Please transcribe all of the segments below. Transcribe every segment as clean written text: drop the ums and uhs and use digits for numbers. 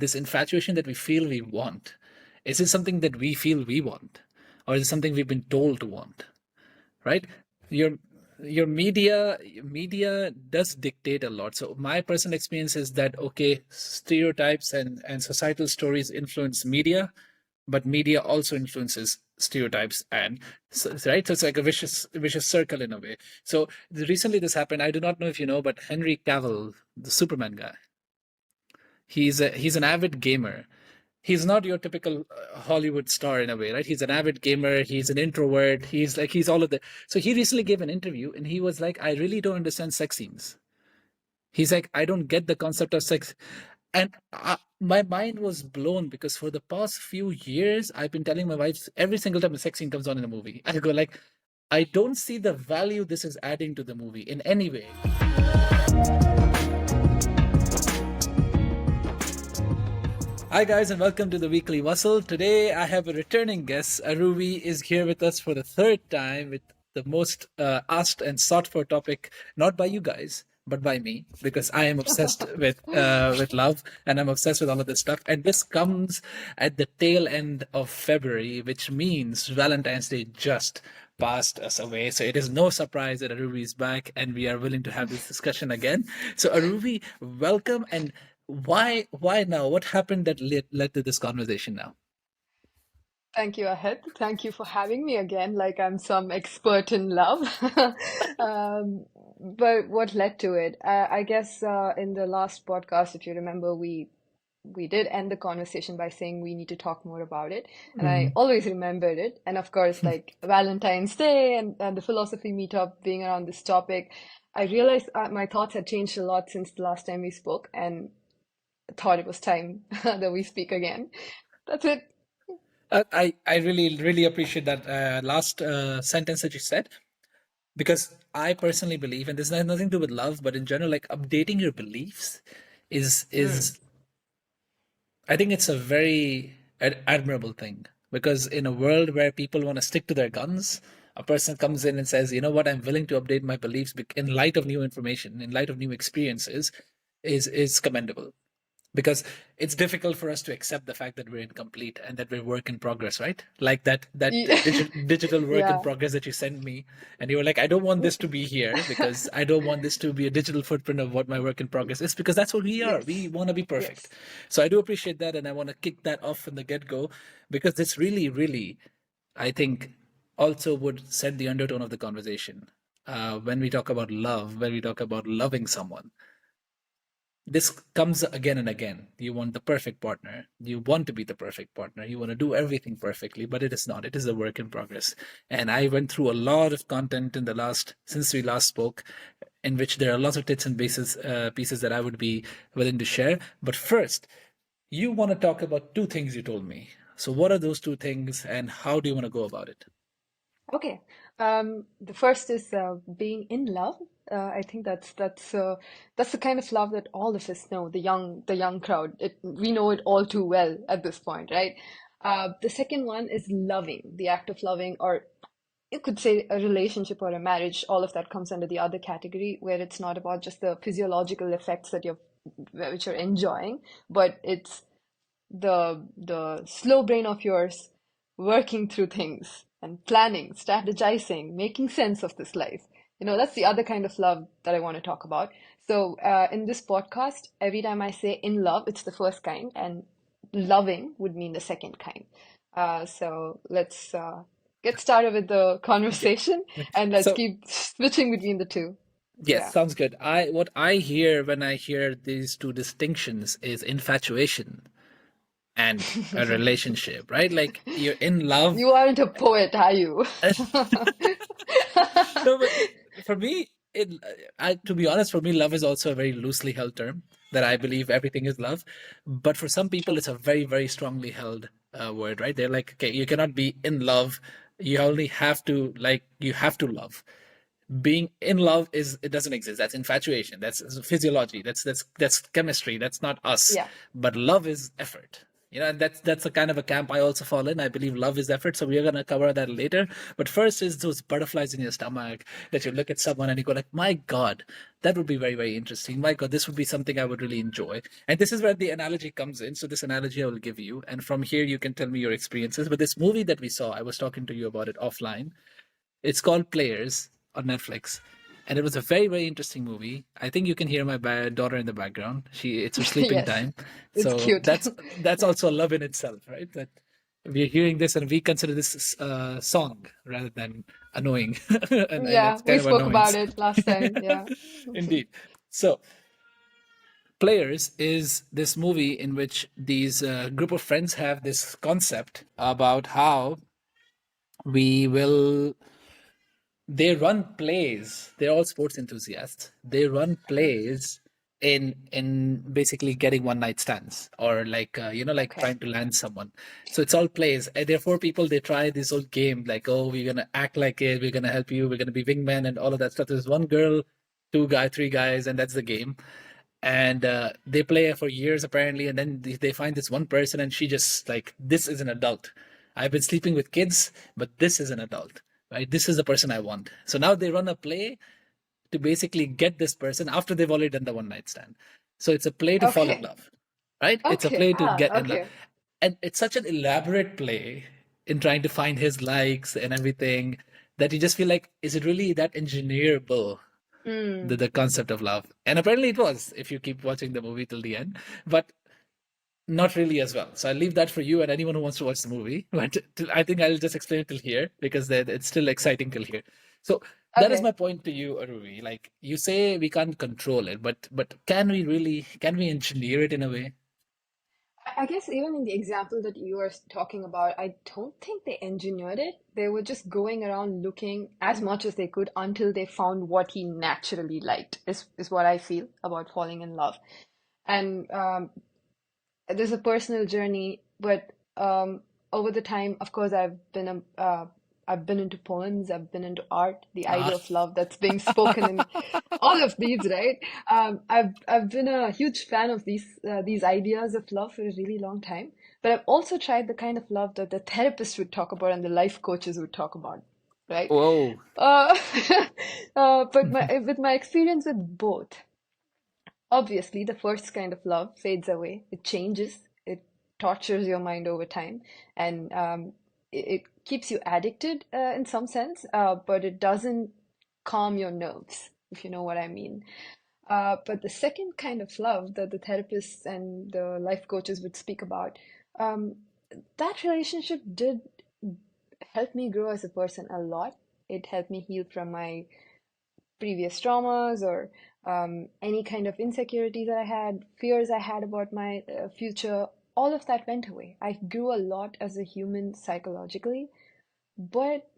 this infatuation that we feel we want, is it something that we feel we want, or is it something we've been told to want? Right? Your your media does dictate a lot. So my personal experience is that okay, stereotypes and societal stories influence media, but media also influences stereotypes, and so, right, so it's like a vicious circle in a way. So recently this happened. I do not know if you know, but Henry Cavill, the Superman guy, he's an avid gamer. He's not your typical Hollywood star in a way, right? He's an avid gamer. He's an introvert. He's all of that. So he recently gave an interview and he was like, I really don't understand sex scenes. He's like, I don't get the concept of sex. And my mind was blown because for the past few years, I've been telling my wife every single time a sex scene comes on in a movie, I go like, I don't see the value this is adding to the movie in any way. Hi guys, and welcome to the Weekly Bustle. Today I have a returning guest. Aruvi is here with us for the third time with the most asked and sought for topic, not by you guys, but by me, because I am obsessed with love and I'm obsessed with all of this stuff. And this comes at the tail end of February, which means Valentine's Day just passed us away. So it is no surprise that Aruvi is back and we are willing to have this discussion again. So Aruvi, welcome. And why now? What happened that led to this conversation now? Thank you, Ahad. Thank you for having me again, like I'm some expert in love. But what led to it? I guess in the last podcast, if you remember, we did end the conversation by saying we need to talk more about it, and I Mhm. always remembered it. And of course, like Valentine's Day and the philosophy meetup being around this topic, I realized my thoughts had changed a lot since the last time we spoke, and thought it was time that we speak again. That's it. I really appreciate that last sentence that you said, because I personally believe, and this has nothing to do with love, but in general, like updating your beliefs Mm. is I think it's a very admirable thing, because in a world where people want to stick to their guns, a person comes in and says, you know what, I'm willing to update my beliefs in light of new information, in light of new experiences, is commendable, because it's difficult for us to accept the fact that we're incomplete and that we're work in progress, right? Like that digital work in Yeah. progress that you sent me, and you were like, I don't want this to be here because I don't want this to be a digital footprint of what my work in progress is, because that's what we are. We Yes. want to be perfect. Yes. So I do appreciate that, and I want to kick that off from the get-go, because this really, I think, also would set the undertone of the conversation. When we talk about love, when we talk about loving someone, this comes again and again. You want the perfect partner. You want to be the perfect partner. You want to do everything perfectly, but it is not. It is a work in progress. And I went through a lot of content in the last, since we last spoke, in which there are lots of tits and pieces that I would be willing to share. But first, you want to talk about two things you told me. So, what are those two things, and how do you want to go about it? Okay. The first is being in love. I think that's the kind of love that all of us know, the young crowd. We know it all too well at this point, right? The second one is loving, the act of loving, or you could say a relationship or a marriage. All of that comes under the other category, where it's not about just the physiological effects that which you're enjoying, but it's the slow brain of yours working through things and planning, strategizing, making sense of this life. That's the other kind of love that I want to talk about. So, in this podcast, every time I say in love, it's the first kind, and loving would mean the second kind. So let's get started with the Okay. conversation, and let's So, keep switching between the two. yes, Yeah. sounds good. What I hear when I hear these two distinctions is infatuation and a relationship, right? Like you're in love. You aren't a poet, are you? No, but for me, to be honest, for me, love is also a very loosely held term, that I believe everything is love. But for some people, True. it's a very strongly held word, right? They're like, okay, you cannot be in love. You only have to, like, you have to love. Being in love, it doesn't exist. That's infatuation. That's physiology. That's chemistry. That's not us. Yeah. But love is effort. And that's a kind of a camp I also fall in. I believe love is effort, so we're gonna cover that later. But first is those butterflies in your stomach that you look at someone and you go like, "My God, that would be very, very interesting. My God, this would be something I would really enjoy." And this is where the analogy comes in. So this analogy I will give you, and from here you can tell me your experiences. But this movie that we saw, I was talking to you about it offline. It's called Players on Netflix. And it was a very, very interesting movie. I think you can hear my daughter in the background. It's her sleeping Yes, time. it's So cute. that's Yeah. also a love in itself, right? That we're hearing this and we consider this song rather than annoying. And Yeah, it's we kind of spoke about annoyance. it last time. Yeah. Indeed. So Players is this movie in which these group of friends have this concept about how we will they run plays. They're all sports enthusiasts. They run plays in basically getting one night stands or like like Okay. trying to land someone. So it's all plays. And there are four people. They try this old game like, oh, we're gonna act like it. We're gonna help you. We're gonna be wingmen and all of that stuff. There's one girl, two guy, three guys, and that's the game. And they play for years apparently, and then they find this one person, and she just like, this is an adult. I've been sleeping with kids, but this is an adult, right? This is the person I want. So now they run a play to basically get this person after they've already done the one night stand. So it's a play to fall in Okay. love, right? It's a Okay. play to Ah, get in love. okay. And it's such an elaborate play in trying to find his likes and everything that you just feel like, is it really that engineerable? The Mm. concept of love. And apparently it was, if you keep watching the movie till the end. But not really as well. So I'll leave that for you and anyone who wants to watch the movie. But I think I'll just explain it till here because it's still exciting till here. So that is Okay. my point to you, Aruvi. Like you say, we can't control it, but can we really? Can we engineer it in a way? I guess even in the example that you are talking about, I don't think they engineered it. They were just going around looking as much as they could until they found what he naturally liked, is what I feel about falling in love. And there's a personal journey, but over the time, of course, I've been into poems, I've been into art, the Ah, idea of love that's being spoken in all of these, right? I've been a huge fan of these ideas of love for a really long time, but I've also tried the kind of love that the therapist would talk about and the life coaches would talk about, right? whoa. Uh, but with my experience with both. Obviously, the first kind of love fades away. It changes. It tortures your mind over time, and it keeps you addicted in some sense, but it doesn't calm your nerves, if you know what I mean. But the second kind of love that the therapists and the life coaches would speak about, um, that relationship did help me grow as a person a lot. It helped me heal from my previous traumas or any kind of insecurities that I had, fears I had about my future, all of that went away. I grew a lot as a human psychologically, but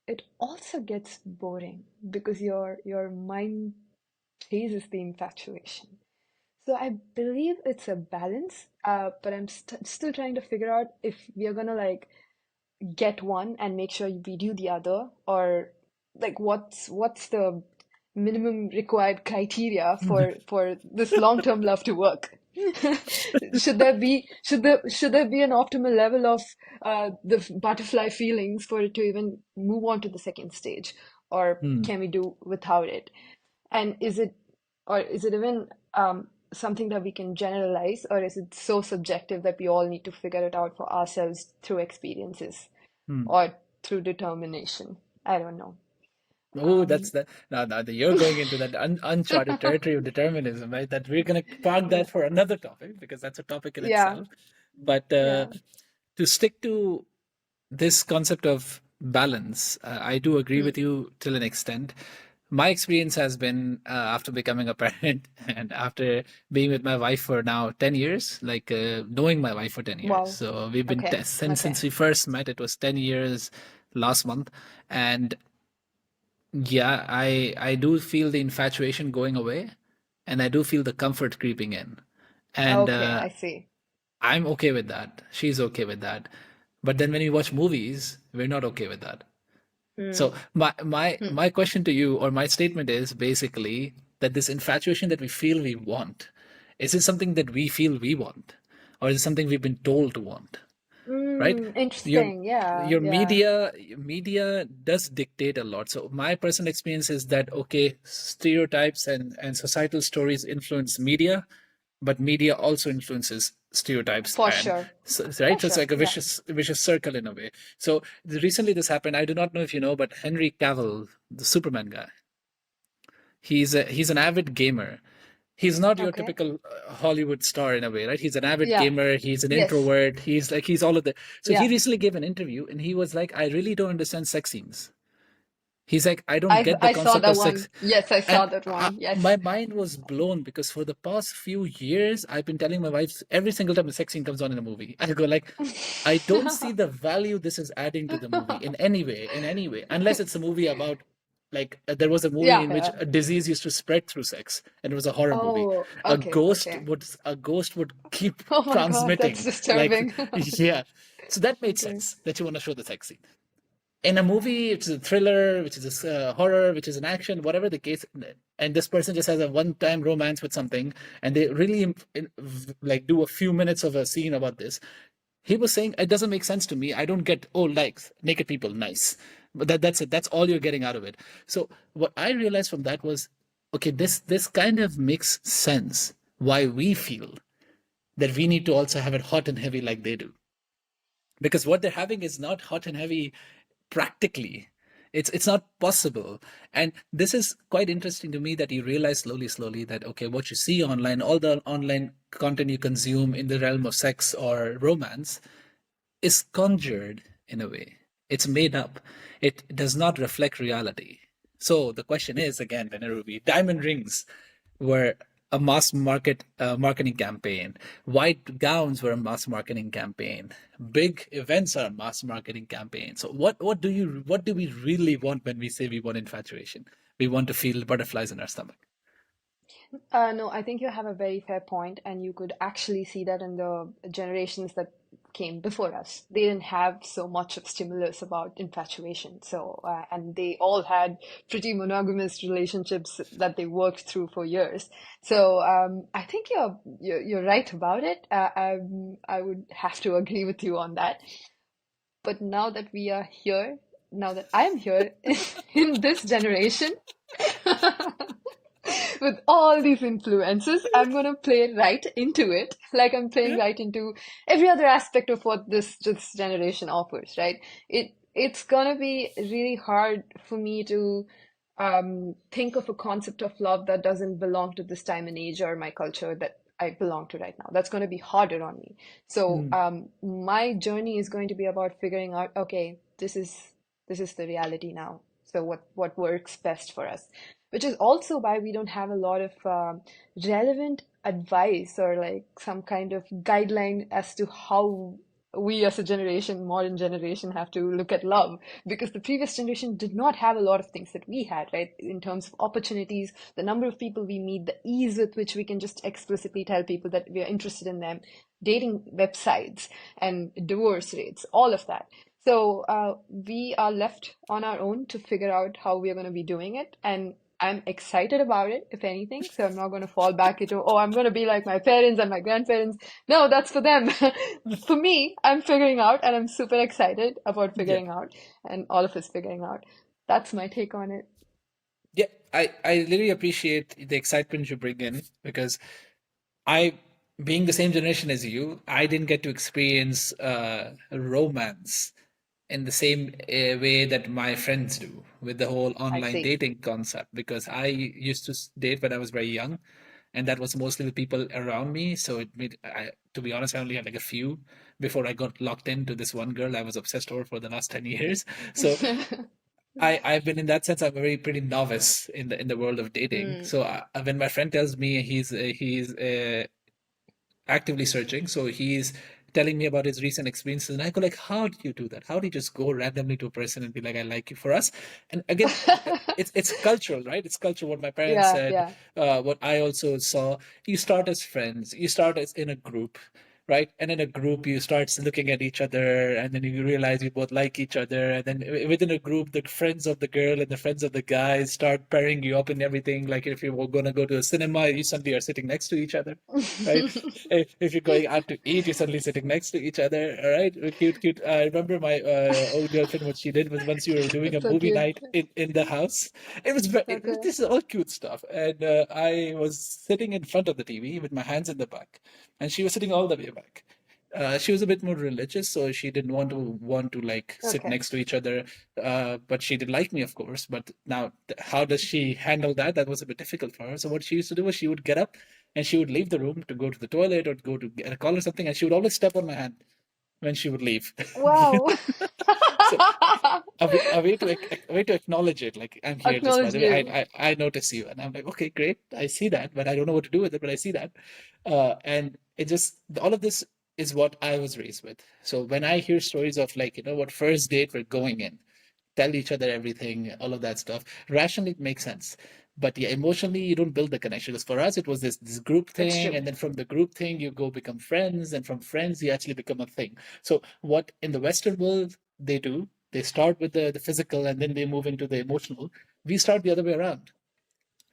it also gets boring because your mind chases the infatuation. So I believe it's a balance, but I'm still trying to figure out if we are gonna like get one and make sure we do the other, or like what's the minimum required criteria for this long-term love to work. Should there be an optimal level of the butterfly feelings for it to even move on to the second stage, or Hmm. can we do without it? And is it even something that we can generalize, or is it so subjective that we all need to figure it out for ourselves through experiences Hmm. or through determination? I don't know. Oh, that's Um, that. Now you're going into that uncharted territory of determinism, right? That we're going to park yeah, that for another topic because that's a topic in yeah, itself. But yeah. to stick to this concept of balance, I do agree Mm. with you till an extent. My experience has been after becoming a parent and after being with my wife for now 10 years, like knowing my wife for 10 years. Wow. So we've been, Okay. since Okay. we first met, it was 10 years last month. And yeah, I do feel the infatuation going away, and I do feel the comfort creeping in. And Okay. I see. I'm okay with that. She's okay with that. But then when we watch movies, we're not okay with that. So Mm. Mm. my question to you, or my statement, is basically that this infatuation that we feel we want, is it something that we feel we want? or is it something we've been told to want? Right? Your Interesting. Yeah, your yeah. media does dictate a lot. So my personal experience is that okay, stereotypes and societal stories influence media, but media also influences stereotypes For and sure. For right. So it's sure. like a Yeah. vicious circle in a way. So recently this happened. I do not know if you know, but Henry Cavill, the Superman guy, he's an avid gamer. He's not your Okay. typical Hollywood star in a way, right? He's an avid Yeah. gamer. He's an Yes. introvert. He's all of the. So he Yeah. recently gave an interview and he was like, "I really don't understand sex scenes." He's like, "I don't I get the I saw concept that of sex," one. Yes, I saw and that one. my Yes. mind was blown because for the past few years, I've been telling my wife every single time a sex scene comes on in a movie, I go like, I don't see the value this is adding to the movie in any way, unless it's a movie about like there was a movie Yeah, in which yeah. a disease used to spread through sex, and it was a horror movie. Oh, okay, okay. A ghost would keep Oh my God, that's transmitting like disturbing. yeah. So that made Okay. sense that you want to show the sex scene in a movie, which is a thriller, which is a horror, which is an action, whatever the case, and this person just has a one-time romance with something, and they really like do a few minutes of a scene about this. He was saying it doesn't make sense to me. I don't get like naked people, nice, but that's it. That's all you're getting out of it. So what I realized from that was, okay, this kind of makes sense why we feel that we need to also have it hot and heavy like they do, because what they're having is not hot and heavy practically. It's not possible. And this is quite interesting to me that you realize slowly that okay, what you see online, all the online content you consume in the realm of sex or romance is conjured in a way. It's made up. It does not reflect reality. So the question is again, Venerubi, diamond rings were a mass marketing campaign. White gowns were a mass marketing campaign. Big events are a mass marketing campaign. So what do we really want when we say we want infatuation? We want to feel butterflies in our stomach. No, I think you have a very fair point, and you could actually see that in the generations that came before us. They didn't have so much of stimulus about infatuation. So, and they all had pretty monogamous relationships that they worked through for years. So, I think you're right about it. I would have to agree with you on that. But now that we are here, now that I'm here in this generation, with all these influences, I'm gonna play right into it, like I'm playing Yeah. right into every other aspect of what this generation offers, right? It's gonna be really hard for me to think of a concept of love that doesn't belong to this time and age or my culture that I belong to right now. That's going to be harder on me. So Mm, my journey is going to be about figuring out, okay, this is the reality now. So what works best for us, which is also why we don't have a lot of relevant advice or like some kind of guideline as to how we as a generation, modern generation, have to look at love, because the previous generation did not have a lot of things that we had, right? In terms of opportunities, the number of people we meet, the ease with which we can just explicitly tell people that we are interested in them, dating websites and divorce rates, all of that. So we are left on our own to figure out how we are going to be doing it. And I'm excited about it, if anything. So I'm not going to fall back into, oh, I'm going to be like my parents and my grandparents. No, that's for them. For me, I'm figuring out, and I'm super excited about yeah. figuring out, and all of us figuring out. That's my take on it. Yeah, I really appreciate the excitement you bring in because I, being the same generation as you, I didn't get to experience romance in the same way that my friends do with the whole I online see. dating concept because I used to date when I was very young, and that was mostly the people around me. So it made, to be honest, I only had like a few before I got locked into this one girl I was obsessed over for the last 10 years. So I've been in that sense I'm a very pretty novice in the world of dating. Mm. So when my friend tells me he's actively searching. So he's telling me about his recent experiences, and I go like, "How do you do that? How do you just go randomly to a person and be like, I like you?" For us, and again, it's cultural, right? It's cultural. What my parents Yeah, said, yeah. what I also saw. You start as friends. You start as in a group. right? And in a group, you start looking at each other, and then you realize you both like each other. And then within a group, the friends of the girl and the friends of the guys start pairing you up and everything. Like if you were going to go to a cinema, you suddenly are sitting next to each other, right? If you're going out to eat, you're suddenly sitting next to each other, all right? Cute, cute. I remember my old girlfriend, what she did was once you were doing a It's so movie cute. night in the house, Okay. this is all cute stuff. And I was sitting in front of the TV with my hands in the back, and she was sitting all the way back. She was a bit more religious, so she didn't want to like sit Okay. next to each other. But she did like me, of course. But now, how does she handle that? That was a bit difficult for her. So what she used to do was she would get up and she would leave the room to go to the toilet or go to get a call or something, and she would always step on my hand when she would leave. Wow. So a way to acknowledge it, like I'm here, just by Acknowledge the way, you. I notice you, and I'm like, okay, great, I see that, but I don't know what to do with it, but I see that. And it just, all of this is what I was raised with. So when I hear stories of, like, what first date we're going in, tell each other everything, all of that stuff. Rationally, it makes sense. But yeah, emotionally, you don't build the connection. Because for us, it was this group It's thing. true. And then from the group thing, you go become friends. And from friends, you actually become a thing. So, what in the Western world they do, they start with the physical and then they move into the emotional. We start the other way around.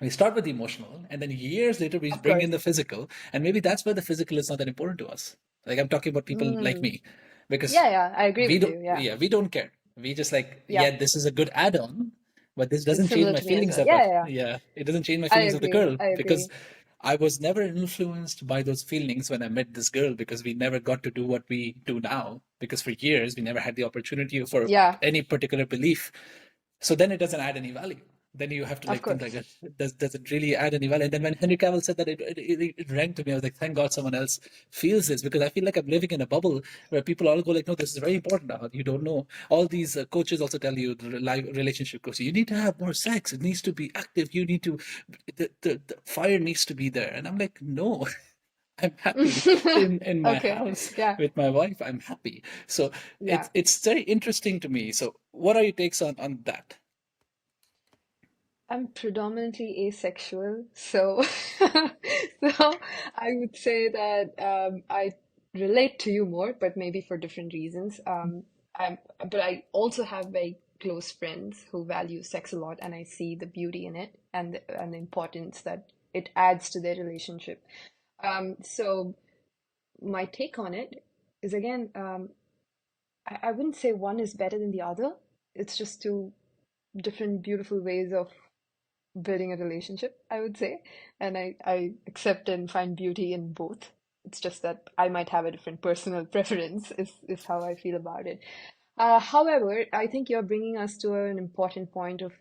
We start with the emotional, and then years later, we Of bring in course. the physical. And maybe that's where the physical is not that important to us. Like, I'm talking about people like Mm. me, because Yeah, yeah, I agree we with don't, you. Yeah. yeah, we don't care. We just like, Yeah. yeah, this is a good add-on, but this It's doesn't change similar my to me as feelings well. Yeah, about, yeah, yeah. yeah, it doesn't change my I feelings of the agree. girl, I because agree. I was never influenced by those feelings when I met this girl, because we never got to do what we do now, because for years we never had the opportunity for Yeah, any particular belief. So then it doesn't add any value. Then you have to of like think course. like, does it really add any value? And then when Henry Cavill said that, it rang to me. I was like, thank God someone else feels this, because I feel like I'm living in a bubble where people all go like, no, this is very important. Now you don't know. All these coaches also tell you, the relationship coaches, you need to have more sex. It needs to be active. You need to, the fire needs to be there. And I'm like, no. I'm happy in my Okay. house Yeah. with my wife. I'm happy. So Yeah. it's very interesting to me. So what are your takes on that? I'm predominantly asexual, so so I would say that I relate to you more, but maybe for different reasons. I'm, but I also have very close friends who value sex a lot, and I see the beauty in it and the importance that it adds to their relationship. So my take on it is again, I wouldn't say one is better than the other. It's just two different beautiful ways of building a relationship, I would say. And I accept and find beauty in both. It's just that I might have a different personal preference, is how I feel about it. However, I think you're bringing us to an important point of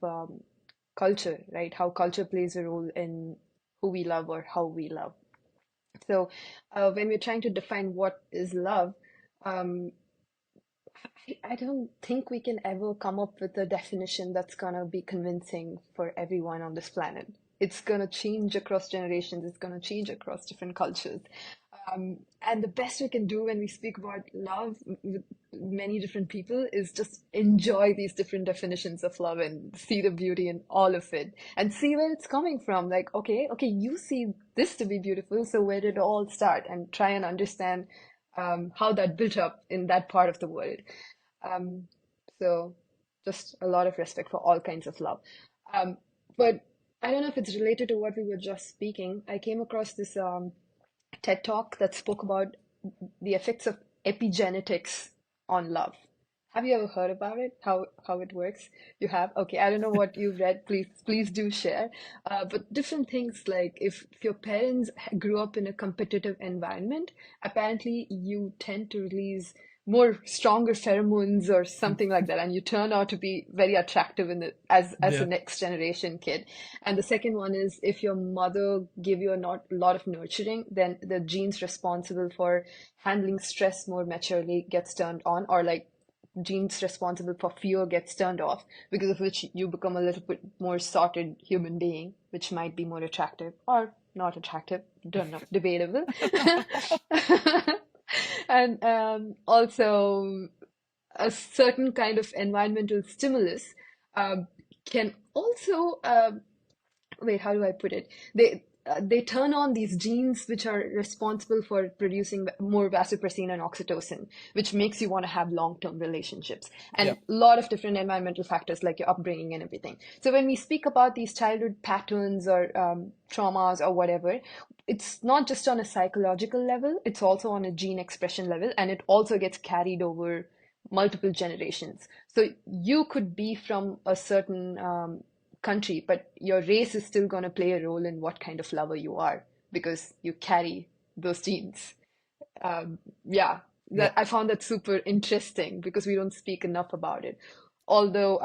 culture, right? How culture plays a role in who we love or how we love. So, when we're trying to define what is love, um, I don't think we can ever come up with a definition that's gonna be convincing for everyone on this planet. It's gonna change across generations, it's gonna change across different cultures. And the best we can do when we speak about love with many different people is just enjoy these different definitions of love and see the beauty in all of it and see where it's coming from. Like, okay, you see this to be beautiful, so where did it all start? And try and understand how that built up in that part of the world. Um, so just a lot of respect for all kinds of love. Um, but I don't know if it's related to what we were just speaking. I came across this TED Talk that spoke about the effects of epigenetics on love. Have you ever heard about it? How it works? You have? Okay, I don't know what you've read. Please do share. But different things like if your parents grew up in a competitive environment, apparently you tend to release more stronger pheromones or something like that, and you turn out to be very attractive in the as a Yeah. next generation kid. And the second one is if your mother gave you a lot of nurturing, then the genes responsible for handling stress more maturely gets turned on, or like genes responsible for fear gets turned off, because of which you become a little bit more sorted human being, which might be more attractive or not attractive, don't know, debatable. And also a certain kind of environmental stimulus um, can also wait, how do I put it? they turn on these genes which are responsible for producing more vasopressin and oxytocin, which makes you want to have long-term relationships, Yeah. and a lot of different environmental factors like your upbringing and everything. So when we speak about these childhood patterns or traumas or whatever, it's not just on a psychological level, it's also on a gene expression level, and it also gets carried over multiple generations. So you could be from a certain country, but your race is still going to play a role in what kind of lover you are because you carry those genes. Yeah, Yeah. that I found that super interesting because we don't speak enough about it. Although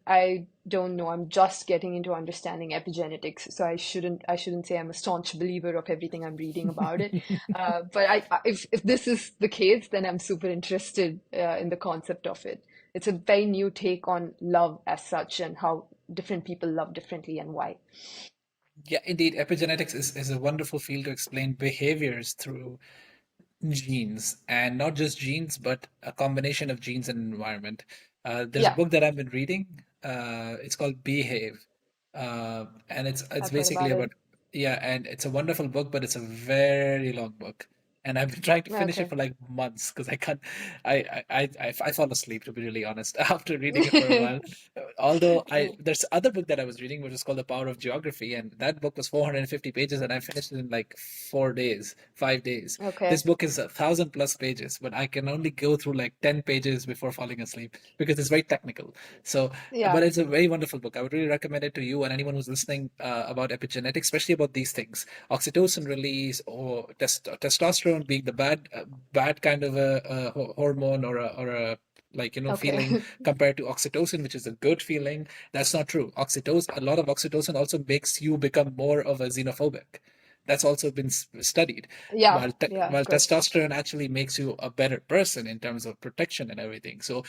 I don't know, I'm just getting into understanding epigenetics, so I shouldn't say I'm a staunch believer of everything I'm reading about it. But if this is the case, then I'm super interested in the concept of it. It's a very new take on love as such and how different people love differently and why. Yeah, indeed. Epigenetics is a wonderful field to explain behaviors through genes, and not just genes, but a combination of genes and environment. There's a Yeah, book that I've been reading. It's called Behave, and it's I've heard about basically it. about, yeah, and it's a wonderful book, but it's a very long book. And I've been trying to finish it Okay. for like months because I can't. I fall asleep, to be really honest, after reading it for a while. Although Yeah. there's other book that I was reading which is called The Power of Geography, and that book was 450 pages, and I finished it in like 4 days, 5 days. This Okay. book is 1,000 plus pages, but I can only go through like 10 pages before falling asleep because it's very technical. So, but Yeah. it's a very wonderful book. I would really recommend it to you and anyone who's listening about epigenetics, especially about these things: oxytocin release, or testosterone being the bad kind of a hormone, or a, like, feeling, Okay. compared to oxytocin, which is a good feeling. That's not true. Oxytocin, a lot of oxytocin also makes you become more of a xenophobic. That's also been studied. Yeah. While Yeah, of while course. testosterone actually makes you a better person in terms of protection and everything. So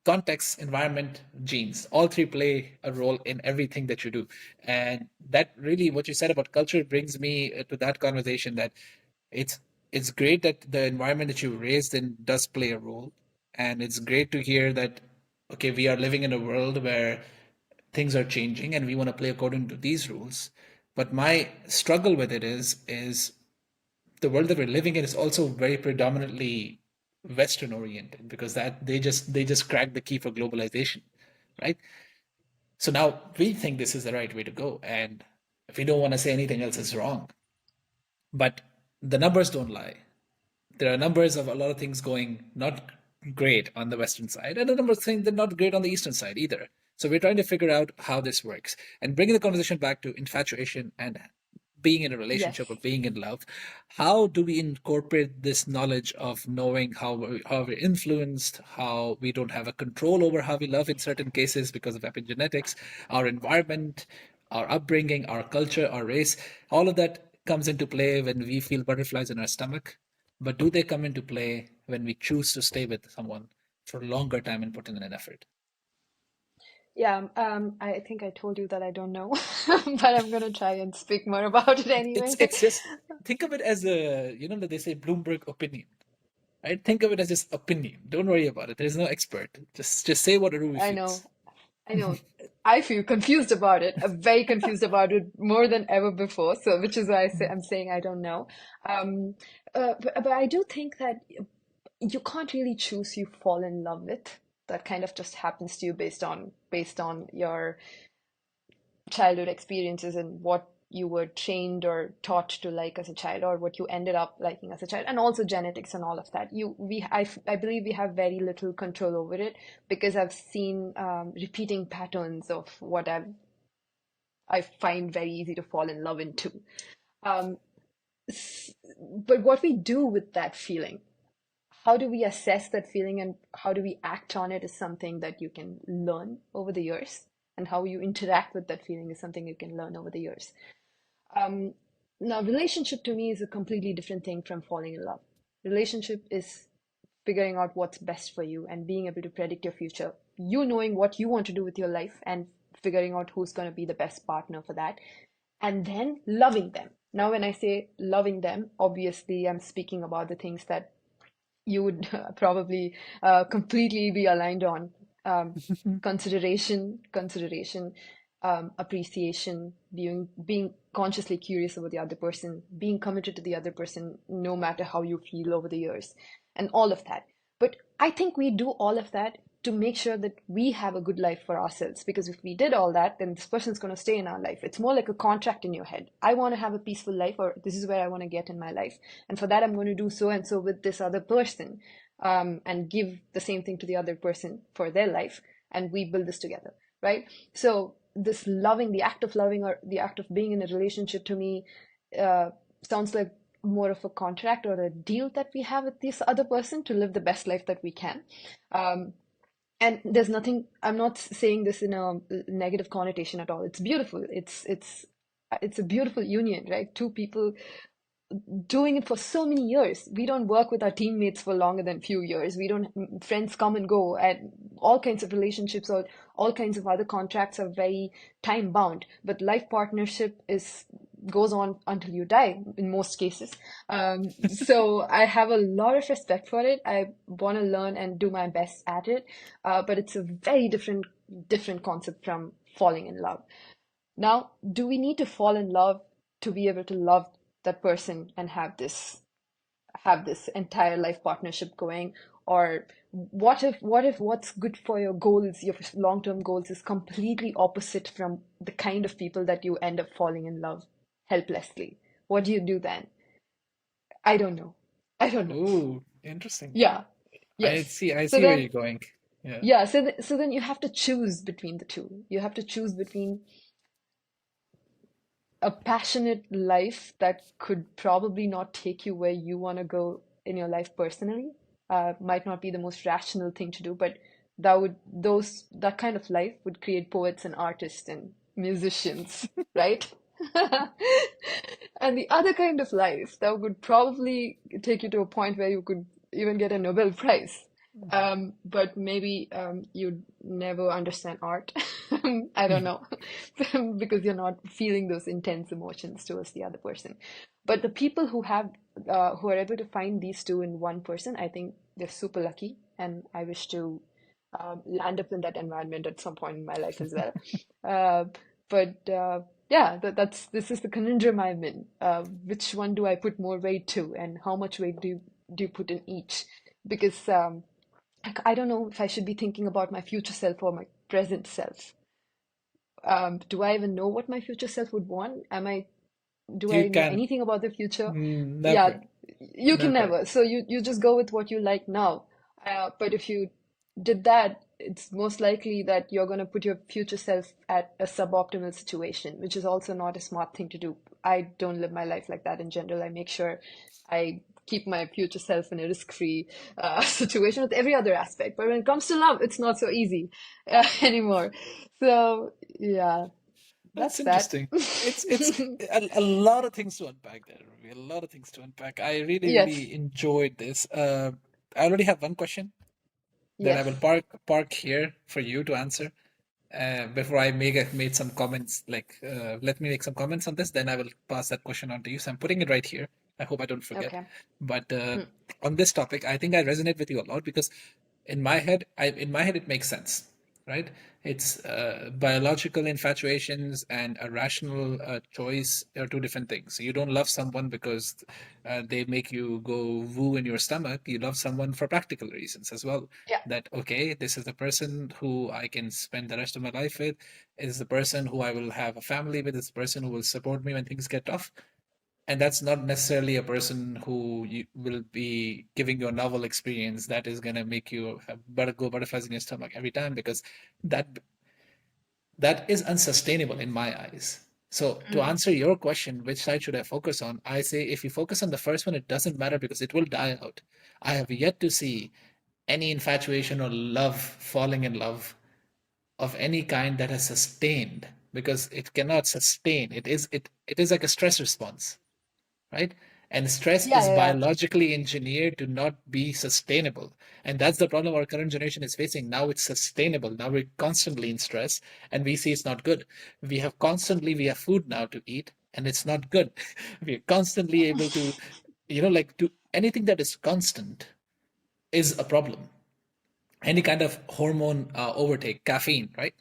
context, environment, genes, all three play a role in everything that you do. And that really, what you said about culture brings me to that conversation, that it's it's great that the environment that you raised in does play a role. And it's great to hear that, okay, we are living in a world where things are changing and we want to play according to these rules. But my struggle with it is the world that we're living in is also very predominantly Western oriented, because that they just cracked the key for globalization, right? So now we think this is the right way to go, and if we don't want to say anything else is wrong. But the numbers don't lie. There are numbers of a lot of things going not great on the Western side, and a number of things that are not great on the Eastern side either. So we're trying to figure out how this works, and bringing the conversation back to infatuation and being in a relationship or Yes. being in love. How do we incorporate this knowledge of knowing how we're influenced, how we don't have a control over how we love in certain cases because of epigenetics, our environment, our upbringing, our culture, our race? All of that comes into play when we feel butterflies in our stomach. But do they come into play when we choose to stay with someone for a longer time and put in an effort? Yeah, I think I told you that I don't know, but I'm gonna try and speak more about it It's anyway. it's just, think of it as a, that they say Bloomberg opinion, right? Think of it as just opinion. Don't worry about it. There's no expert. Just say what Aruvi I feels. know, I know. I feel confused about it. I'm very confused about it more than ever before. So, which is why I'm saying I don't know. Um, but I do think that you can't really choose who you fall in love with. That kind of just happens to you based on your childhood experiences and what you were trained or taught to like as a child, or what you ended up liking as a child, and also genetics and all of that. I believe we have very little control over it because I've seen repeating patterns of what I find very easy to fall in love into. um, but what we do with that feeling, how do we assess that feeling and how do we act on it, is something that you can learn over the years, and how you interact with that feeling is something you can learn over the years. Um, Now, relationship to me is a completely different thing from falling in love. Relationship is figuring out what's best for you and being able to predict your future. You knowing what you want to do with your life and figuring out who's going to be the best partner for that. And then loving them. Now, when I say loving them, obviously I'm speaking about the things that you would probably completely be aligned on. Um, consideration, consideration, appreciation, being consciously curious about the other person, being committed to the other person, no matter how you feel over the years, and all of that. But I think we do all of that to make sure that we have a good life for ourselves. Because if we did all that, then this person's going to stay in our life. It's more like a contract in your head. I want to have a peaceful life, or this is where I want to get in my life. And for that, I'm going to do so and so with this other person, and give the same thing to the other person for their life. And we build this together, right? So, this loving, the act of loving, or the act of being in a relationship, to me, uh, sounds like more of a contract or a deal that we have with this other person to live the best life that we can. Um, and there's nothing, I'm not saying this in a negative connotation at all. It's beautiful. It's a beautiful union, right? Two people doing it for so many years. We don't work with our teammates for longer than few years. We don't, friends come and go, and all kinds of relationships or all kinds of other contracts are very time bound. But life partnership is goes on until you die in most cases. So I have a lot of respect for it. I want to learn and do my best at it. But it's a very different concept from falling in love. Now, do we need to fall in love to be able to love that person and have this entire life partnership going? Or what if what's good for your goals, your long-term goals, is completely opposite from the kind of people that you end up falling in love helplessly? What do you do then? I don't know. I don't know. Ooh, interesting. Yeah. I Yes. see. I So see where you're then, going. Yeah. yeah, so then you have to choose between the two. You have to choose between a passionate life that could probably not take you where you want to go in your life personally. Might not be the most rational thing to do, but that kind of life would create poets and artists and musicians, right? And the other kind of life that would probably take you to a point where you could even get a Nobel Prize. But maybe you'd never understand art. I don't know, because you're not feeling those intense emotions towards the other person. But the people who are able to find these two in one person, I think they're super lucky, and I wish to land up in that environment at some point in my life as well. Uh, but yeah, this is the conundrum I'm in. Which one do I put more weight to, and how much weight do you put in each? Because I don't know if I should be thinking about my future self or my present self. Do I even know what my future self would want? Do You I know can anything about the future? Yeah, never, you can never. never. So you just go with what you like now. But if you did that, it's most likely that you're going to put your future self at a suboptimal situation, which is also not a smart thing to do. I don't live my life like that in general. I make sure I keep my future self in a risk-free situation with every other aspect. But when it comes to love, it's not so easy anymore. So yeah, That's that's that. interesting. It's a lot of things to unpack there, Ravi. A lot of things to unpack. I really, Yes, really enjoyed this. I already have one question that I will yes. park here for you to answer. Before I made some comments, like let me make some comments on this, then I will pass that question on to you. So I'm putting it right here. I hope I don't forget. Okay. But Hmm. on this topic, I think I resonate with you a lot because in my head, it makes sense, right? It's biological infatuations and a rational choice are two different things. So you don't love someone because they make you go woo in your stomach. You love someone for practical reasons as well. Yeah. That okay, this is the person who I can spend the rest of my life with. Is the person who I will have a family with. Is the person who will support me when things get tough. And that's not necessarily a person who you will be giving you a novel experience that is going to make you have go butterflies in your stomach every time because that that is unsustainable in my eyes. So to Mm. answer your question, which side should I focus on? I say if you focus on the first one, it doesn't matter because it will die out. I have yet to see any infatuation or love, falling in love of any kind that has sustained because it cannot sustain. It is like a stress response, right? And stress Yeah, is yeah, yeah. biologically engineered to not be sustainable. And that's the problem our current generation is facing. Now it's sustainable. Now we're constantly in stress and we see it's not good. We have food now to eat and it's not good. We're constantly able to, like to anything that is constant is a problem. Any kind of hormone overtake, caffeine, right?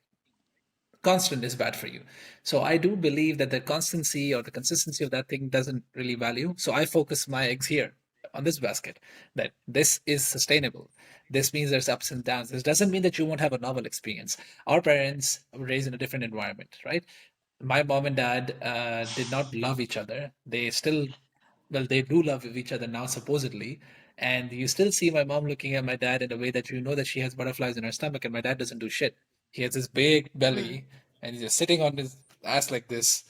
constant is bad for you. So I do believe that the constancy or the consistency of that thing doesn't really value. So I focus my eggs here on this basket, that this is sustainable. This means there's ups and downs. This doesn't mean that you won't have a novel experience. Our parents were raised in a different environment, right? My mom and dad did not love each other. They still, well, they do love each other now, supposedly. And you still see my mom looking at my dad in a way that you know that she has butterflies in her stomach, and my dad doesn't do shit. He has this big Mm. belly, and he's just sitting on his ass like this,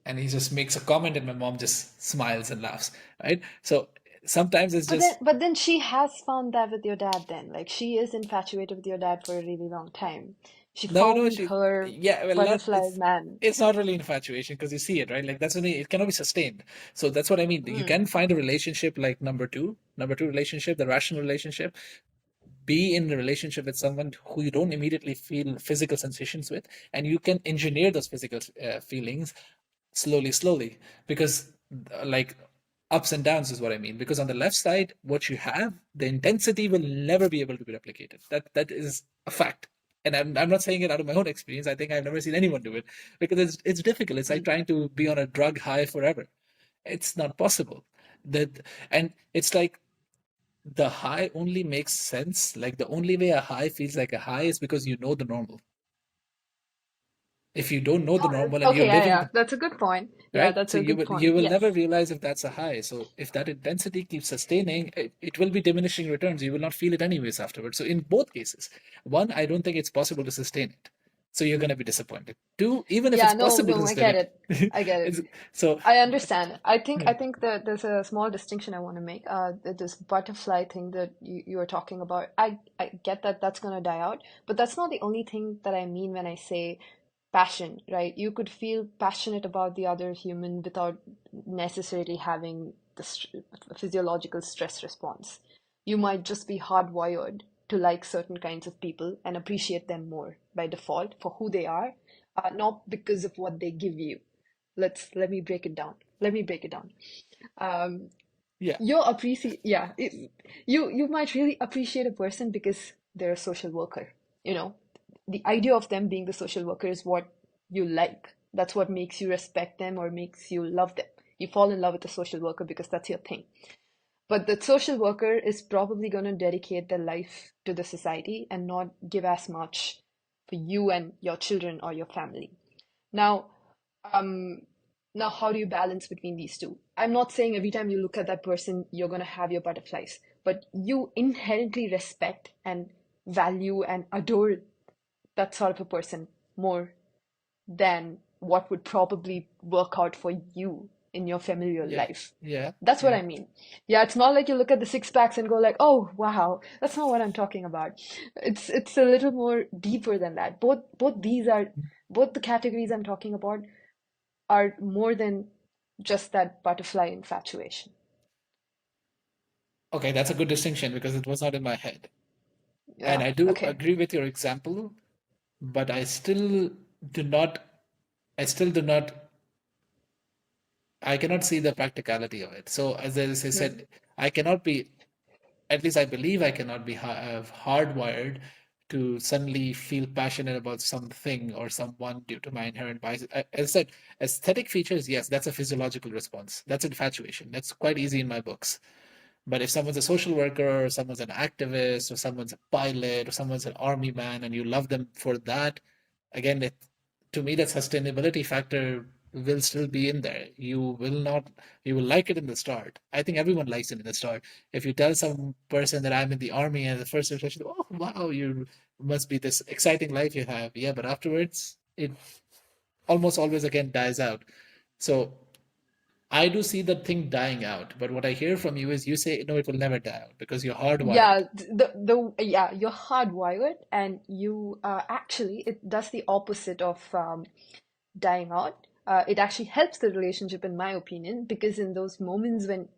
and he just makes a comment, and my mom just smiles and laughs, right? So sometimes it's just But then she has found that with your dad then. Like she is infatuated with your dad for a really long time. She no, no, found she, her yeah, well, not butterfly man. it's not really infatuation because you see it, right? Like that's only it cannot be sustained. So that's what I mean. You Mm. can find a relationship like number two relationship, the rational relationship, be in a relationship with someone who you don't immediately feel physical sensations with, and you can engineer those physical feelings slowly, because like ups and downs is what I mean. Because on the left side, what you have, the intensity will never be able to be replicated. That is a fact. And I'm not saying it out of my own experience. I think I've never seen anyone do it because it's difficult. It's like Mm. trying to be on a drug high forever. It's not possible. That and it's like the high only makes sense. Like the only way a high feels like a high is because you know the normal. If you don't know the normal and you're Okay, yeah, living yeah. That's a good point. Yeah, right, that's so a you good will you point. will never Yes. realize if that's a high. So if that intensity keeps sustaining, it will be diminishing returns. You will not feel it anyways afterwards. So in both cases, one, I don't think it's possible to sustain it, so you're going to be disappointed. Two, even if Yeah, it's no, possible to no, I sustain get it, it. I get it. it's so I understand. I yeah, think that there's a small distinction I want to make. This butterfly thing that you were talking about. I get that that's gonna die out, but that's not the only thing that I mean when I say passion, right? You could feel passionate about the other human without necessarily having the physiological stress response. You might just be hardwired to like certain kinds of people and appreciate them more by default for who they are, not because of what they give you. Let me break it down. Let me break it down. Um, yeah, you might really appreciate a person because they're a social worker. You know, the idea of them being the social worker is what you like. That's what makes you respect them or makes you love them. You fall in love with a social worker because that's your thing. But the social worker is probably going to dedicate their life to the society and not give as much for you and your children or your family. Now, um, now how do you balance between these two? I'm not saying every time you look at that person, you're going to have your butterflies, but you inherently respect and value and adore that sort of a person more than what would probably work out for you in your familial yeah, life. yeah, That's what yeah. I mean. Yeah, it's not like you look at the six packs and go like, "Oh, wow." That's not what I'm talking about. It's a little more deeper than that. Both the categories I'm talking about are more than just that butterfly infatuation. Okay, that's a good distinction because it was not in my head. And Yeah, I do okay. agree with your example, but do not I still do not I cannot see the practicality of it. So as I Hmm. said, I cannot be, at least I believe I cannot be hardwired to suddenly feel passionate about something or someone due to my inherent bias. As I said, aesthetic features, yes, that's a physiological response. That's infatuation. That's quite easy in my books. But if someone's a social worker, or someone's an activist, or someone's a pilot, or someone's an army man, and you love them for that, again, to me, that sustainability factor will still be in there. You will like it in the start. I think everyone likes it in the start. If you tell some person that I'm in the army and the first impression, oh, wow, you must be this exciting life you have. Yeah, but afterwards, it almost always again dies out. So I do see that thing dying out, but what I hear from you is you say no, it will never die out because you're hardwired. Yeah, you're hardwired, and you actually it does the opposite of dying out. It actually helps the relationship, in my opinion, because in those moments when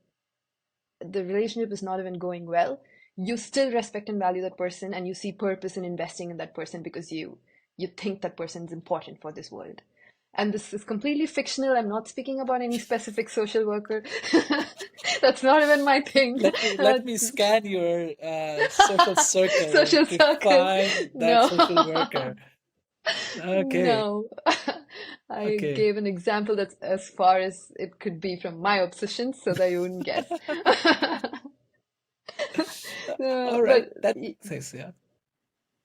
the relationship is not even going well, you still respect and value that person, and you see purpose in investing in that person because you think that person is important for this world. And this is completely fictional. I'm not speaking about any specific social worker. That's not even my thing. Let me scan your social circle Social to circle. find that No. social worker. Okay. No. I Okay. gave an example that's as far as it could be from my obsessions so that you wouldn't guess. All right. But That makes sense. Yeah.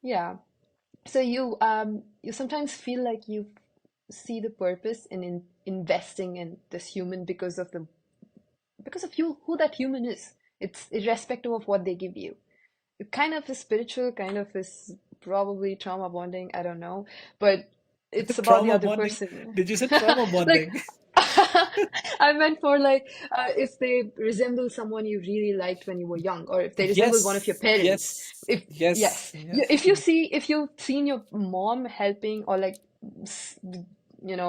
yeah. So you sometimes feel like you see the purpose in investing in this human because of you who that human is. It's irrespective of what they give you. It kind of is spiritual, kind of is probably trauma bonding, I don't know, but it's about the Trauma other bonding. person. Did you say trauma Like, bonding? I meant for like if they resemble someone you really liked when you were young, or if they resemble one of your Yes. parents. Yes. If Yes. yes, Yes. if you've seen your mom helping or like s-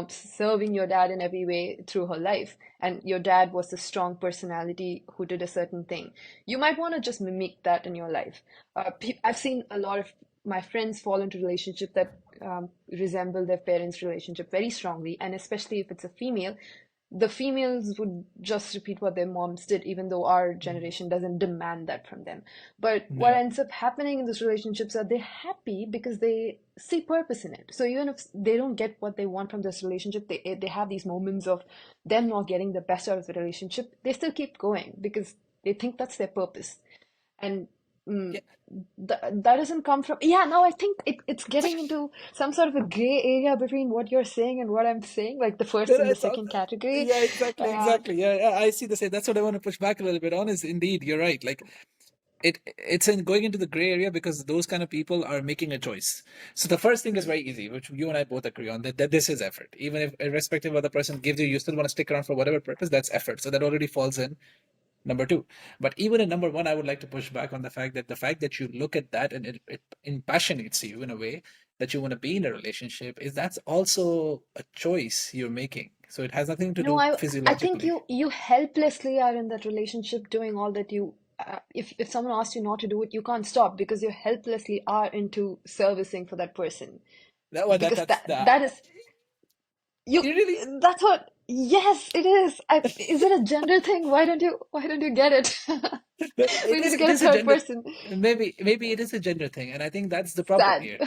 serving your dad in every way through her life, and your dad was a strong personality who did a certain thing, you might want to just mimic that in your life. I've seen a lot of my friends fall into relationships that resemble their parents' relationship very strongly, and especially if it's a female, the females would just repeat what their moms did, even though our Mm. generation doesn't demand that from them. But what Yeah. ends up happening in those relationships are they're happy because they see purpose in it. So even if they don't get what they want from this relationship, they have these moments of them not getting the best out of the relationship. They still keep going because they think that's their purpose. And mm, Yeah. that doesn't come from, yeah, now I think it's getting into some sort of a gray area between what you're saying and what I'm saying, like the No, first no, and the it's all, second category. yeah, exactly, uh, exactly. Yeah, yeah, I see the same. That's what I want to push back a little bit on is indeed, you're right. Like it's in going into the gray area because those kind of people are making a choice. So the first thing is very easy, which you and I both agree on, that this is effort. Even if irrespective of what the person gives you, you still want to stick around for whatever purpose, that's effort. So that already falls in number two. But even in number one, I would like to push back on the fact that you look at that and it impassionates you in a way that you want to be in a relationship is that's also a choice you're making. So it has nothing to no, do I think physiologically. you helplessly are in that relationship doing all that you if someone asks you not to do it, you can't stop because you helplessly are into servicing for that person, because That's the that is you you really that's what, yes it is. Is it a gender thing? Why don't you get it? We need to it get a is a third gender person. maybe it is a gender thing, and I think that's the problem Sad. here.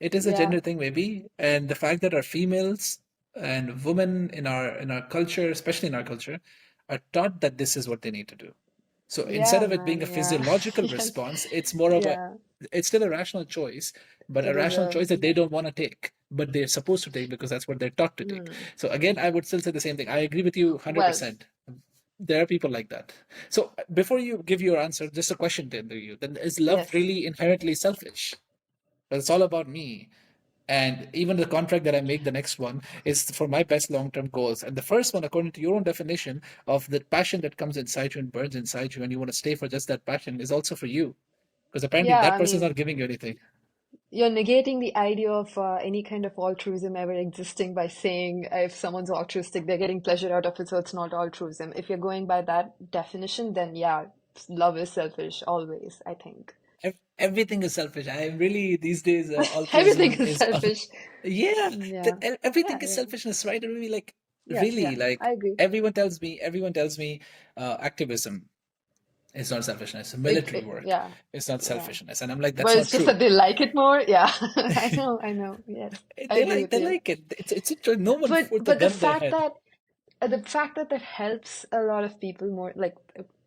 It is a Yeah. gender thing maybe, and the fact that our females and women in our culture, especially in our culture, are taught that this is what they need to do. So instead Yeah, of it being man. a Yeah. physiological Yes. response, it's more of a Yeah. it's still a rational choice, but a It is rational a choice that they don't want to take, but they're supposed to take because that's what they're taught to take. mm, So again, I would still say the same thing. I agree with you well, 100%. There are people like that. So before you give your answer, just a question to you. Then is love yes. really inherently selfish? But it's all about me. And even the contract that I make, the next one, is for my best long term goals. And the first one, according to your own definition of the passion that comes inside you and burns inside you, and you want to stay for just that passion, is also for you. Because apparently Yeah, that I person's mean, not giving you anything. you're negating the idea of any kind of altruism ever existing by saying if someone's altruistic, they're getting pleasure out of it, so it's not altruism. If you're going by that definition, then yeah, love is selfish always, I think. Everything is selfish. I really, these days, Everything altruism is is, selfish. yeah, Yeah. everything Yeah, is yeah. selfishness, right? And Yeah, yeah. really, I like, agree. everyone tells me, activism is not selfishness. Military It work yeah. is not Yeah. selfishness. And I'm like, that's But not it's just true. that they like it more. Yeah. I know. Yes. I agree with They you. like it. It's a choice. No one put the But gun in their head. the fact that that helps a lot of people more, like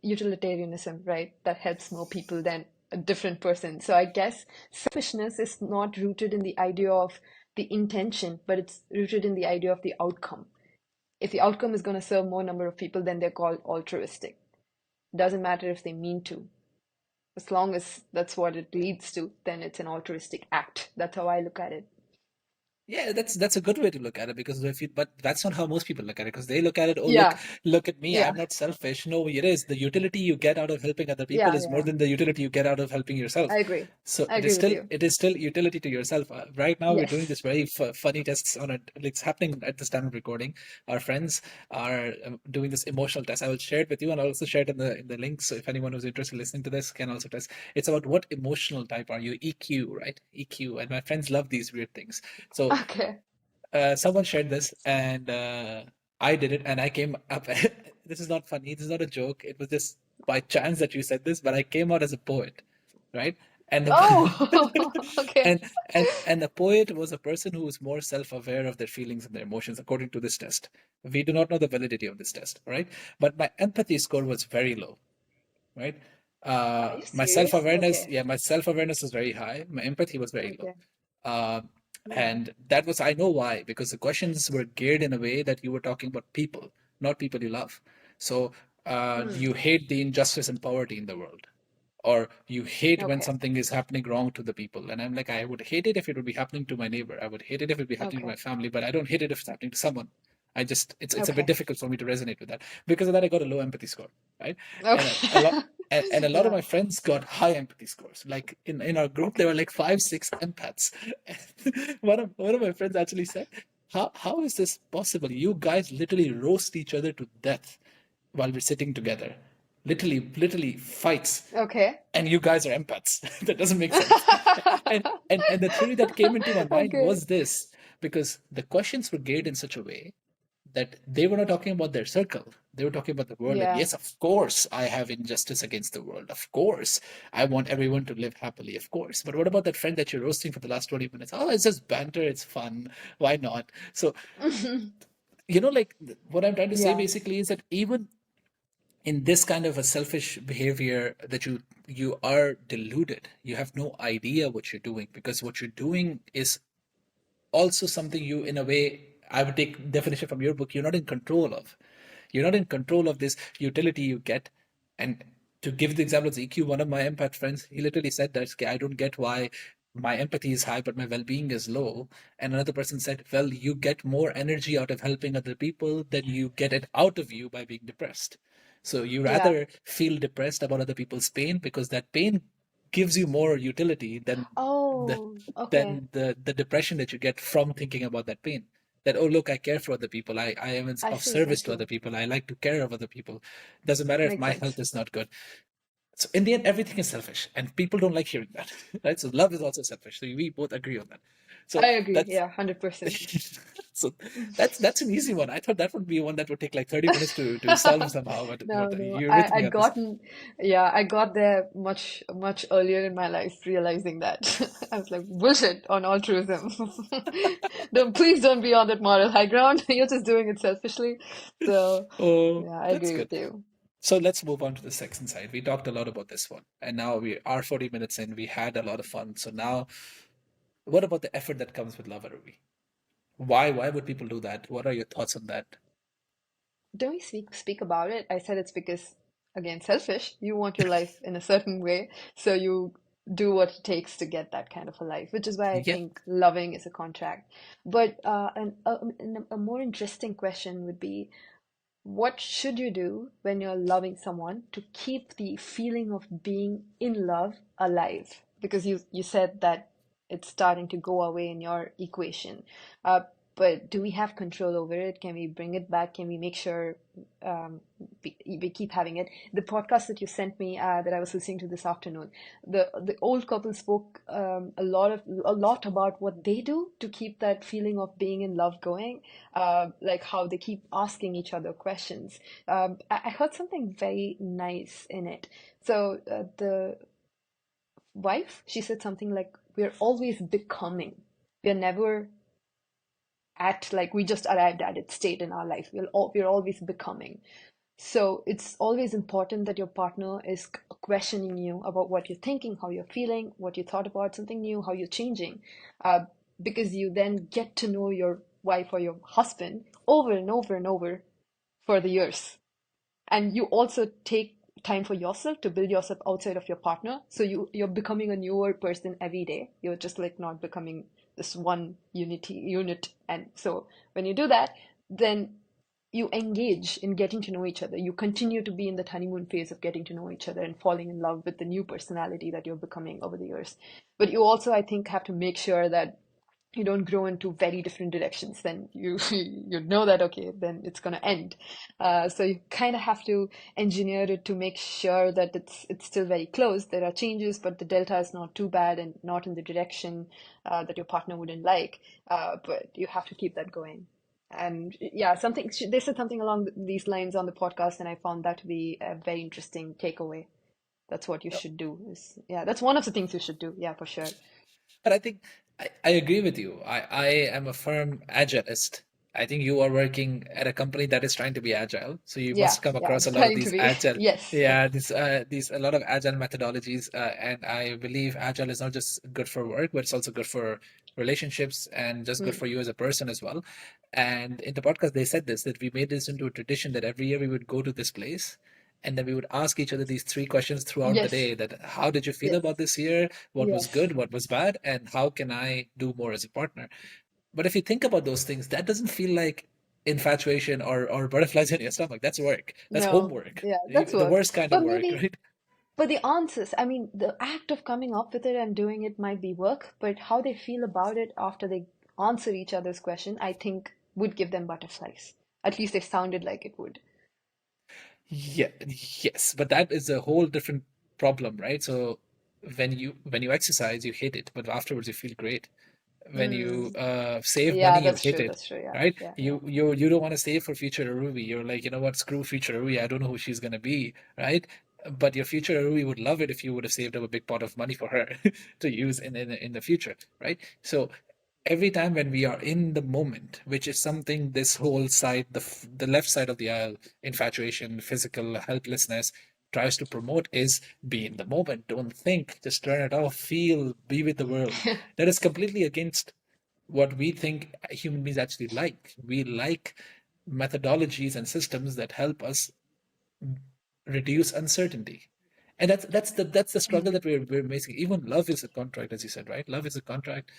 utilitarianism, right? That helps more people than a different person. So I guess selfishness is not rooted in the idea of the intention, but it's rooted in the idea of the outcome. If the outcome is going to serve more number of people, then they're called altruistic. Doesn't matter if they mean to. As long as that's what it leads to, then it's an altruistic act. That's how I look at it. Yeah, that's a good way to look at it because if you, but that's not how most people look at it because they look at it, oh Yeah, look at me, yeah, I'm not selfish. No, it is. The utility you get out of helping other people yeah, is more yeah. than the utility you get out of helping yourself. I agree. So I agree with you. it is still utility to yourself. Right now we're doing Yes. this very funny tests on it. It's happening at this time of recording. Our friends are doing this emotional test. I will share it with you and I'll also share it in the link. So if anyone who's interested in listening to this can also test. It's about what emotional type are you? EQ, right? EQ. And my friends love these weird things. So Okay. someone shared this and I did it and I came up. This is not funny. This is not a joke. It was just by chance that you said this, but I came out as a poet, right? And Oh, okay. and and a poet was a person who was more self-aware of their feelings and their emotions, according to this test. We do not know the validity of this test, right? But my empathy score was very low, right? Are you My serious? self-awareness, Okay. yeah, my self-awareness was very high. My empathy was very low. Okay. Uh, Hmm. and that was, I know why, because the questions were geared in a way that you were talking about people, not people you love. So, do Hmm. you hate the injustice and poverty in the world? Or you hate when Okay. something is happening wrong to the people? And I'm like, I would hate it if it would be happening to my neighbor. I would hate it if it would be happening to Okay. my family, but I don't hate it if it's happening to someone. It's a bit Okay. difficult for me to resonate with that. Because of that, I got a low empathy score, right? And a Okay. lot and a lot of Yeah. my friends got high empathy scores. Like in our group, there were like five, six empaths. One of my friends actually said, how is this possible? You guys literally roast each other to death while we're sitting together. Literally fights. Okay. And you guys are empaths. That doesn't make sense. And the theory that came into my mind Okay. was this, because the questions were geared in such a way that they were not talking about their circle. They were talking about the world. That Yeah. yes, of course, I have injustice against the world. Of course, I want everyone to live happily. Of course. But what about that friend that you're roasting for the last 20 minutes? Oh, it's just banter. It's fun. Why not? So, like what I'm trying to say Yeah. basically is that even in this kind of a selfish behavior, that you are deluded. You have no idea what you're doing, because what you're doing is also something you, in a way, I would take definition from your book, you're not in control of. You're not in control of this utility you get. And to give the example of EQ, one of my empath friends, he literally said that, "Okay, I don't get why my empathy is high but my well-being is low." And another person said, well, you get more energy out of helping other people than you get it out of you by being depressed. So you Yeah. rather feel depressed about other people's pain, because that pain gives you more utility the Oh, okay. than the depression that you get from thinking about that pain. That, oh, look, I care for other people. I am I of see. I service to see. other people. I like to care of other people. Doesn't matter if Makes my sense. health is not good. So in the end, everything is selfish, and people don't like hearing that, right? So love is also selfish. So we both agree on that. So I agree. that's Yeah, 100%. so that's an easy one. I thought that would be one that would take like 30 minutes to solve somehow, No, but no. you're with me I'd on this. gotten, yeah, I got there much, much earlier in my life, realizing that. I was like, bullshit on altruism. Please don't be on that moral high ground. You're just doing it selfishly. So, Oh, yeah, I that's agree good. with you. So let's move on to the sex side. We talked a lot about this one, and now we are 40 minutes in. We had a lot of fun. So now, what about the effort that comes with love, Aruvi? Why would people do that? What are your thoughts on that? Don't we speak about it? I said it's because, again, selfish. You want your life in a certain way, so you do what it takes to get that kind of a life, which is why I Yeah, think loving is a contract. But a more interesting question would be, what should you do when you're loving someone to keep the feeling of being in love alive? Because you said that it's starting to go away in your equation. Uh, but do we have control over it? Can we bring it back? Can we make sure um, we keep having it? The podcast that you sent me that I was listening to this afternoon, the old couple spoke a lot about what they do to keep that feeling of being in love going, like how they keep asking each other questions. I heard something very nice in it. So the wife, she said something like, "We're always becoming. We're never at like we just arrived at its state in our life. We're always becoming." So it's always important that your partner is questioning you about what you're thinking, how you're feeling, what you thought about something new, how you're changing, uh, because you then get to know your wife or your husband over and over and over for the years. And you also take time for yourself to build yourself outside of your partner. So you're becoming a newer person every day. You're just like not becoming this one unit. And so when you do that, then you engage in getting to know each other. You continue to be in the honeymoon phase of getting to know each other and falling in love with the new personality that you're becoming over the years. But you also, I think, have to make sure that you don't grow into very different directions. Then you know that, okay, then it's going to end. So you kind of have to engineer it to make sure that it's still very close. There are changes, but the delta is not too bad and not in the direction that your partner wouldn't like. But you have to keep that going. And yeah, they said something along these lines on the podcast, and I found that to be a very interesting takeaway. That's what you should do. Is yeah, that's one of the things you should do. Yeah, for sure. But I think I agree with you. I am a firm agilist. I think you are working at a company that is trying to be agile. So you Yeah, must come yeah, across a lot of trying to these be. agile, Yes, yeah. yeah, these a lot of agile methodologies. And I believe agile is not just good for work, but it's also good for relationships and just good Mm. for you as a person as well. And in the podcast, they said this that we made this into a tradition that every year we would go to this place and then we would ask each other these three questions throughout the Yes, day that how did you feel yes, about this year, what was yes. good, what was bad, and how can I do more as a partner. But if you think about those things, that doesn't feel like infatuation or butterflies in your stomach. That's work. That's No, homework. yeah, that's The work. worst kind of But work, maybe, right? but the answers, I mean, the act of coming up with it and doing it might be work, but how they feel about it after they answer each other's question, I think would give them butterflies. At least they sounded like it would. Yeah, yes, but that is a whole different problem, right? So when you exercise, you hate it, but afterwards you feel great. When you Mm. save Yeah, money, you that's hate true. it, That's true. Yeah, right? yeah, yeah. You don't want to save for future Aruvi. You're like, you know what, screw future Aruvi. I don't know who she's gonna be, right? But your future Aruvi would love it if you would have saved up a big pot of money for her to use in the future, right? So every time when we are in the moment, which is something this whole side, the left side of the aisle, infatuation, physical helplessness, tries to promote is be in the moment. Don't think, just turn it off, feel, be with the world. That is completely against what we think human beings actually like. We like methodologies and systems that help us reduce uncertainty. And that's the struggle that we're facing. Even love is a contract, as you said, right? Love is a contract.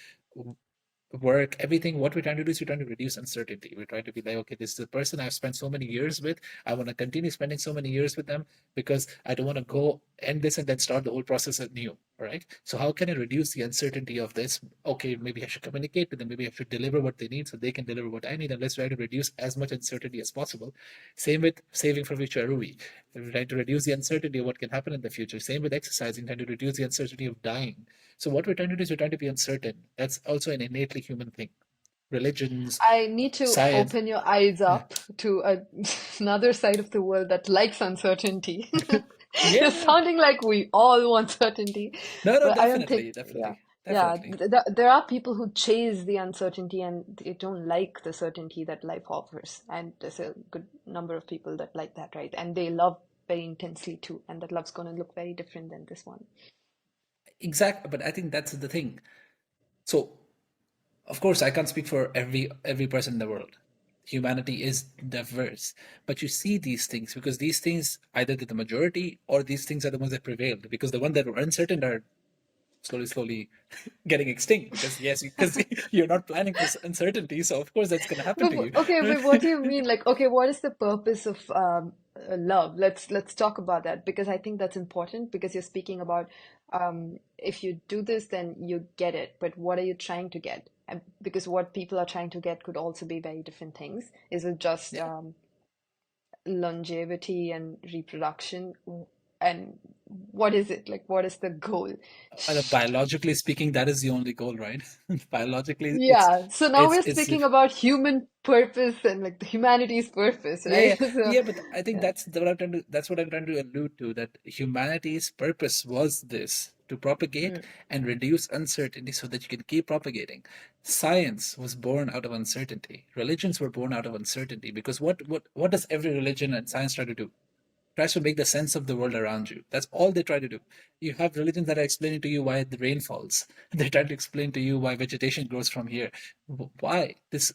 Work, everything. What we're trying to do is we're trying to reduce uncertainty. We're trying to be like, okay, this is the person I've spent so many years with. I want to continue spending so many years with them because I don't want to go end this and then start the whole process anew. All right. So how can I reduce the uncertainty of this? Okay, maybe I should communicate with them. Maybe I should deliver what they need so they can deliver what I need. And let's try to reduce as much uncertainty as possible. Same with saving for future Arui. We're trying to reduce the uncertainty of what can happen in the future. Same with exercising, trying to reduce the uncertainty of dying. So what we're trying to do is we're trying to be uncertain. That's also an innately human thing. Religions, I need to science. open your eyes Yeah. up to another side of the world that likes uncertainty. You're Yeah. sounding like we all want certainty, No, no, but I don't think, definitely, yeah, definitely, yeah. definitely. There are people who chase the uncertainty and they don't like the certainty that life offers, and there's a good number of people that like that, right? And they love very intensely too, and that love's going to look very different than this one. Exactly. But I think that's the thing. So, of course, I can't speak for every person in the world. Humanity is diverse, but you see these things because these things either they're the majority or these things are the ones that prevailed. Because the ones that were uncertain are slowly getting extinct because yes because you're not planning for uncertainty, so of course that's going to happen to you. Okay, but what do you mean? Like, okay, what is the purpose of love? Let's talk about that because I think that's important because you're speaking about if you do this, then you get it. But what are you trying to get? And because what people are trying to get could also be very different things. Is it just Yeah. longevity and reproduction? And what is it? Like, what is the goal? Biologically speaking, that is the only goal, right? Biologically Yeah, so now we're it's speaking about human purpose and like the humanity's purpose, yeah, right? yeah, So, yeah, but I think yeah. that's what I'm trying to allude to, that humanity's purpose was this to propagate Mm. and reduce uncertainty so that you can keep propagating. Science was born out of uncertainty. Religions were born out of uncertainty because what does every religion and science try to do? Tries to make the sense of the world around you. That's all they try to do. You have religions that are explaining to you why the rain falls. They try to explain to you why vegetation grows from here. Why? This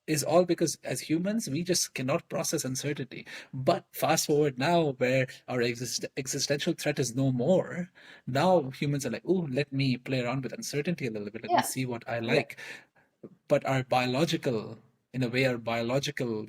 is all because as humans we just cannot process uncertainty. But fast forward now where our existential threat is no more. Now humans are like, oh, let me play around with uncertainty a little bit. Let me Yeah, see what I yeah. like. But our biological, in a way, our biological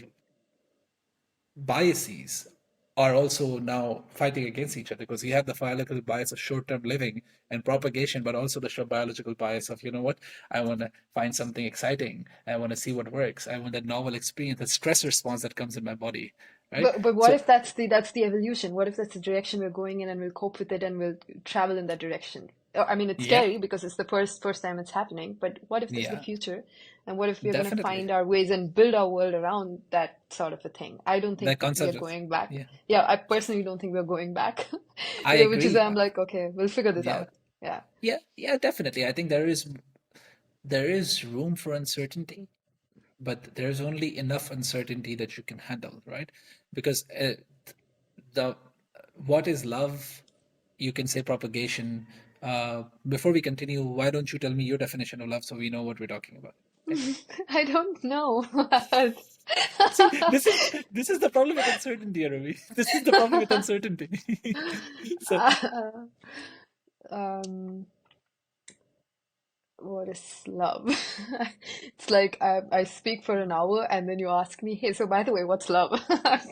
biases are also now fighting against each other because you have the biological bias of short-term living and propagation, but also the biological bias of, you know what, I want to find something exciting. I want to see what works. I want that novel experience, that stress response that comes in my body, right? But what So if that's the evolution? What if that's the direction we're going in and we'll cope with it and we'll travel in that direction? I mean, it's Yeah, scary because it's the first time it's happening, but what if this is the yeah, future? And what if we're going to definitely. find our ways and build our world around that sort of a thing? I don't think That we are concept of, going back. yeah, Yeah, I personally don't think we're going back. I Yeah, which is agree. why I'm like, okay, we'll figure this Yeah, out. Yeah. yeah, yeah, definitely. I think there is room for uncertainty, but there's only enough uncertainty that you can handle, right? Because the what is love? You can say propagation. Before we continue, why don't you tell me your definition of love so we know what we're talking about? Right? I don't know. See, this is the problem with uncertainty, Ravi. This is the problem with uncertainty. So Uh, um, what is love? It's like I speak for an hour and then you ask me, hey, so by the way, what's love?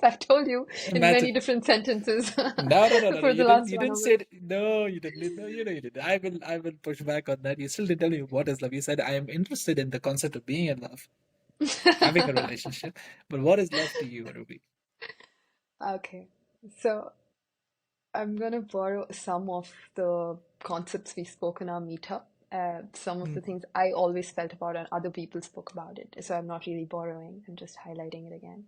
I've told you in many imagine. different sentences No, no, no, no, no. for the You didn't. last You one didn't hour. say it. No, you didn't. No, you didn't. I will push back on that. You still didn't tell me what is love. You said I am interested in the concept of being in love, having a relationship. But what is love to you, Ruby? Okay, so I'm gonna borrow some of the concepts we spoke in our meetup. Some of Mm. the things I always felt about and other people spoke about it. So I'm not really borrowing, I'm just highlighting it again.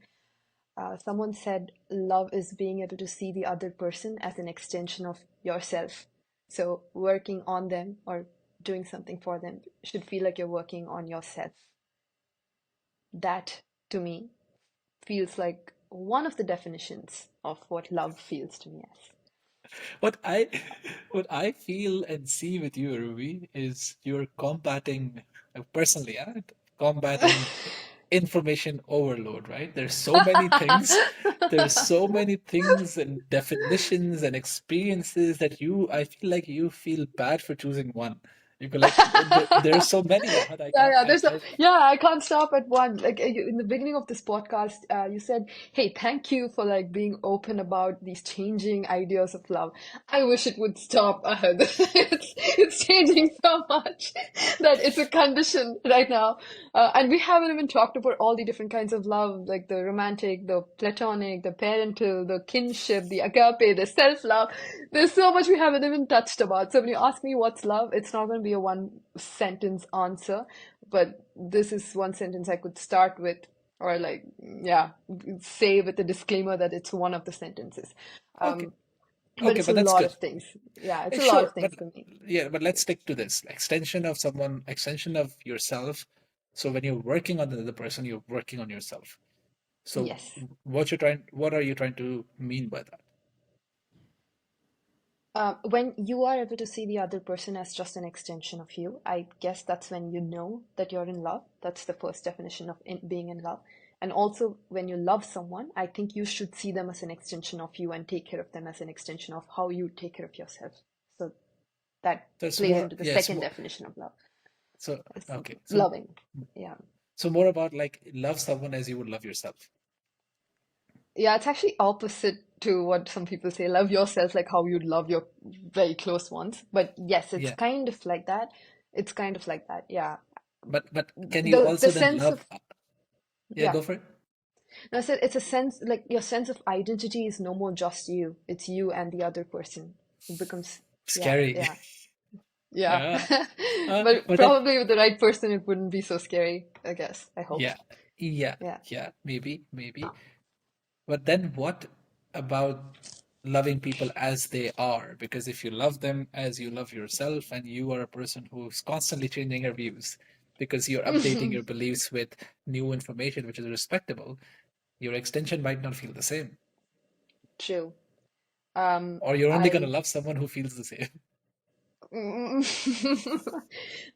Someone said love is being able to see the other person as an extension of yourself. So working on them or doing something for them should feel like you're working on yourself. That, to me, feels like one of the definitions of what love feels to me as. What I what I feel and see with you, Ruby, is you're combating personally, combating information overload, right? There's so many things and definitions and experiences that I feel like you feel bad for choosing one. You feel like there's so many, Ahad, I Yeah, can't, yeah. Yeah. I can't stop at one. Like in the beginning of this podcast, you said, "Hey, thank you for like being open about these changing ideas of love." I wish it would stop. It's changing so much that it's a condition right now, and we haven't even talked about all the different kinds of love, like the romantic, the platonic, the parental, the kinship, the agape, the self-love. There's so much we haven't even touched about. So when you ask me what's love, it's not going to be a one sentence answer, but this is one sentence I could start with, or like, yeah, say with the disclaimer that it's one of the sentences. okay, Um, but okay, it's a but that's lot good. of things. Yeah, it's a lot Sure, of but things to me. yeah, but let's stick to this extension of yourself. So when you're working on the other person, you're working on yourself. So Yes. what are you trying to mean by that? When you are able to see the other person as just an extension of you, I guess that's when you know that you're in love. That's the first definition of being in love. And also, when you love someone, I think you should see them as an extension of you and take care of them as an extension of how you take care of yourself. So that So it's plays more, into the yeah, it's second more. definition of love. So It's okay, loving. Yeah. so more about like love someone as you would love yourself. Yeah, it's actually opposite to what some people say. Love yourself like how you'd love your very close ones. But yes, it's Yeah, kind of like that. It's kind of like that. Yeah. but can you The also then sense love? of, Yeah, yeah. go for it. No, I said it's a sense like your sense of identity is no more just you. It's you and the other person. It becomes, yeah, Scary. yeah, yeah. Yeah, But but then probably with the right person, it wouldn't be so scary, I guess. I hope. yeah, yeah, Yeah. yeah, maybe. But then what about loving people as they are? Because if you love them as you love yourself, and you are a person who's constantly changing your views because you're updating your beliefs with new information, which is respectable, your extension might not feel the same. True. Or you're only going to I love someone who feels the same. Mm.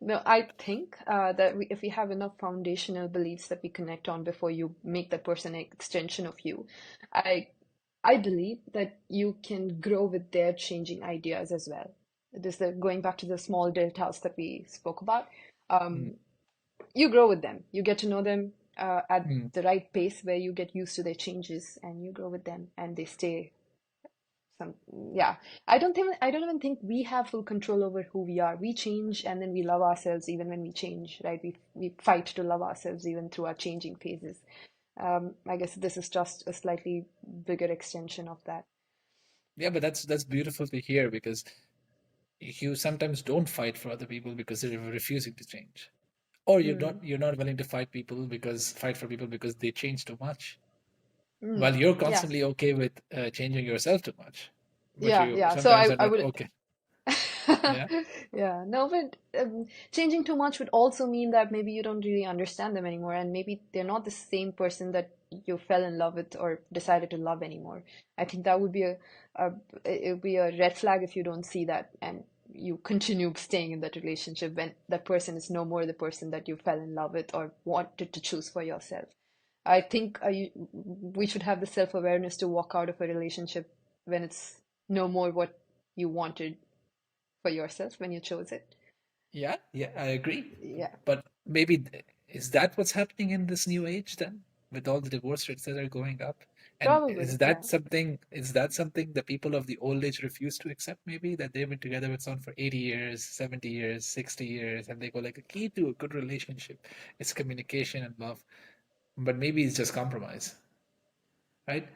No, I think that if we have enough foundational beliefs that we connect on before you make that person an extension of you, I I believe that you can grow with their changing ideas as well. This the going back to the small deltas that we spoke about. Mm, Um, you grow with them. You get to know them at mm. the right pace where you get used to their changes, and you grow with them, and they stay some yeah I don't even think we have full control over who we are. We change and then we love ourselves even when we change, right? We fight to love ourselves even through our changing phases. I guess this is just a slightly bigger extension of that. Yeah, but that's beautiful to hear because you sometimes don't fight for other people because they're refusing to change, or Mm. you're not willing to fight for people because they change too much, while Mm. you're Yeah. constantly okay with changing yourself too much, but Yeah, you yeah. So sometimes are I not would okay. Yeah. Yeah, no, but changing too much would also mean that maybe you don't really understand them anymore, and maybe they're not the same person that you fell in love with or decided to love anymore. I think that would be a it would be a red flag if you don't see that and you continue staying in that relationship when that person is no more the person that you fell in love with or wanted to choose for yourself. I think we should have the self-awareness to walk out of a relationship when it's no more what you wanted for yourself when you chose it. Yeah, yeah, I agree. Yeah, But maybe is that what's happening in this new age then, with all the divorce rates that are going up? And probably. Yeah. is that something the people of the old age refuse to accept, maybe that they've been together with someone for 80 years, 70 years, 60 years, and they go like a key to a good relationship is communication and love. But maybe it's just compromise, right?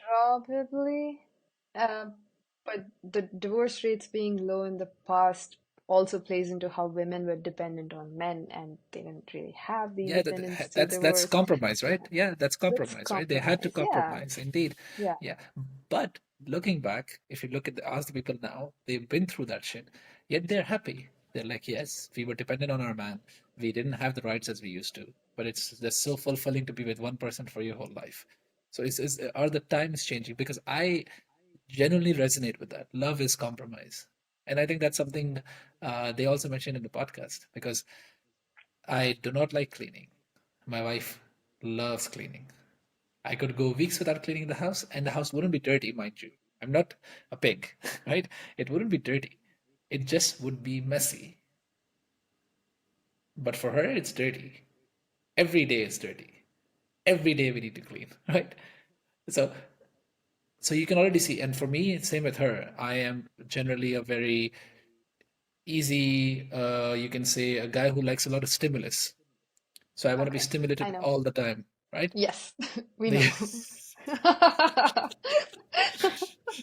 Probably. Uh, but the divorce rates being low in the past also plays into how women were dependent on men and they didn't really have the Yeah, independence to that's divorce. compromise, right? Yeah, Yeah, that's that's compromise, right? They had to compromise. Yeah, compromise, indeed. yeah. Yeah, but looking back, if you look at ask the people now, they've been through that shit, yet they're happy. They're like, yes, we were dependent on our man. We didn't have the rights as we used to, but it's just so fulfilling to be with one person for your whole life. So are the times changing? Because I genuinely resonate with that. Love is compromise, and I think that's something they also mentioned in the podcast because I do not like cleaning. My wife loves cleaning. I could go weeks without cleaning the house, and the house wouldn't be dirty, mind you. I'm not a pig, right? It wouldn't be dirty. It just would be messy. But for her, it's dirty. Every day is dirty. Every day we need to clean, right? So, so you can already see. And for me, same with her. I am generally a very easy, you can say, a guy who likes a lot of stimulus. So I want to be Okay, I stimulated know. all the time, right? Yes, we The, know.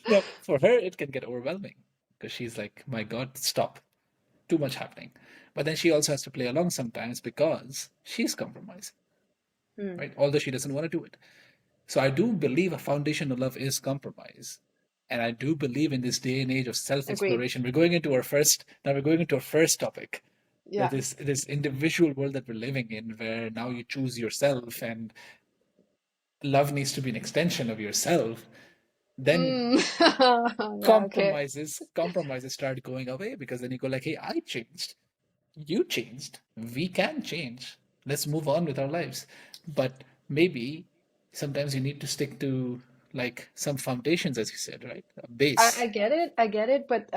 now, for her, it can get overwhelming because she's like, my God, stop. Too much happening. But then she also has to play along sometimes because she's compromising, Hmm. right? Although she doesn't want to do it. So I do believe a foundation of love is compromise. And I do believe in this day and age of Agreed. self-exploration. We're going into our first topic. That Yeah. is this individual world that we're living in, where now you choose yourself and love needs to be an extension of yourself. Then Mm. Yeah, okay. compromises start going away because then you go like, hey, I changed, you changed, we can change, let's move on with our lives. But maybe sometimes you need to stick to like some foundations, as you said, right? A I base. get it, I get it, but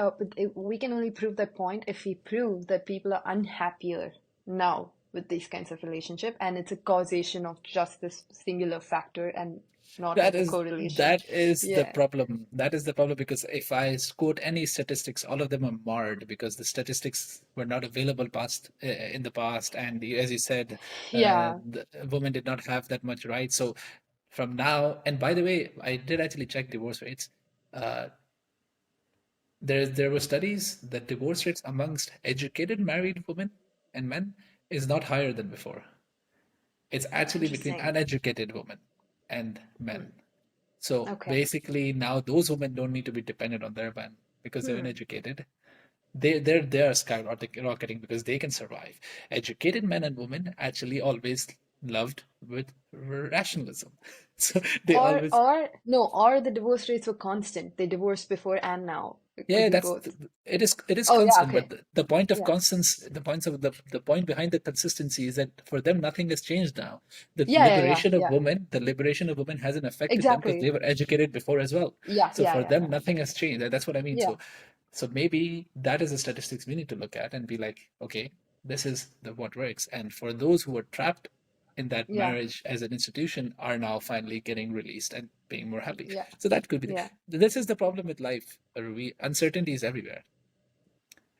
we can only prove that point if we prove that people are unhappier now with these kinds of relationship, and it's a causation of just this singular factor and not like a correlation. That is the Yeah, problem. That is the problem because if I quote any statistics, all of them are marred because the statistics were not available past in the past, and as you said, yeah, the women did not have that much right. So from now, and by the way, I did actually check divorce rates. Uh, there were studies that divorce rates amongst educated married women and men is not higher than before. It's actually between interesting. uneducated women and Hmm. men. So Okay. basically, now those women don't need to be dependent on their man because they're Hmm. uneducated. They are skyrocketing because they can survive. Educated men and women actually always loved with rationalism, so they always. Or no, or the divorce rates were constant. They divorced before and now. It could Yeah, be both. it is Oh yeah, constant, but okay. the point of Yeah. constance, the point behind the consistency is that for them nothing has changed now. Yeah, yeah, yeah, yeah. The liberation of women hasn't affected them because they Exactly. were educated before as well. Yeah, So yeah, for yeah, them yeah. nothing has changed. That's what I mean. Yeah. So maybe that is the statistics we need to look at and be like, okay, this is what works. And for those who were trapped in that Yeah. marriage as an institution are now finally getting released and being more happy. Yeah. So that could be Yeah. this is the problem with life. Uncertainty is everywhere.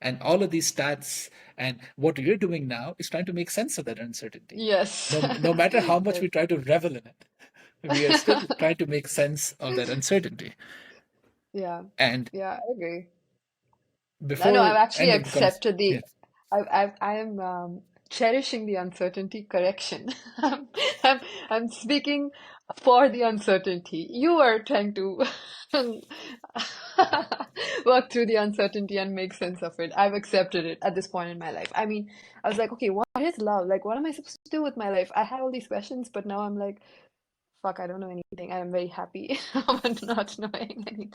And all of these stats and what we're doing now is trying to make sense of that uncertainty. Yes. No matter how much Yes. we try to revel in it, we are still trying to make sense of that uncertainty. Yeah. And Yeah, I agree. No, before I've actually ending the conversation. accepted Yeah. I am cherishing the uncertainty. Correction. I'm, I'm speaking for the uncertainty. You are trying to work through the uncertainty and make sense of it. I've accepted it at this point in my life. I mean, I was like, okay, what is love? Like, what am I supposed to do with my life? I had all these questions, but now I'm like, fuck, I don't know anything. I'm very happy about not knowing anything.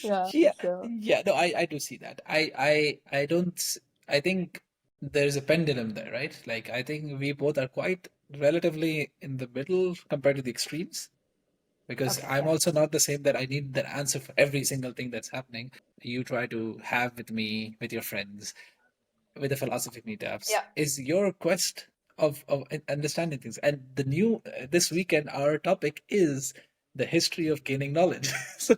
Yeah, Yeah, so. yeah, no, I do see that. I don't, I think there's a pendulum there, right? Like, I think we both are quite relatively in the middle compared to the extremes, because Okay, I'm yeah. also not the same that I need the answer for every single thing that's happening. You try to have with me, with your friends, with the philosophy meetups, Yeah. is your quest of understanding things. And the new this weekend, our topic is the history of gaining knowledge. So,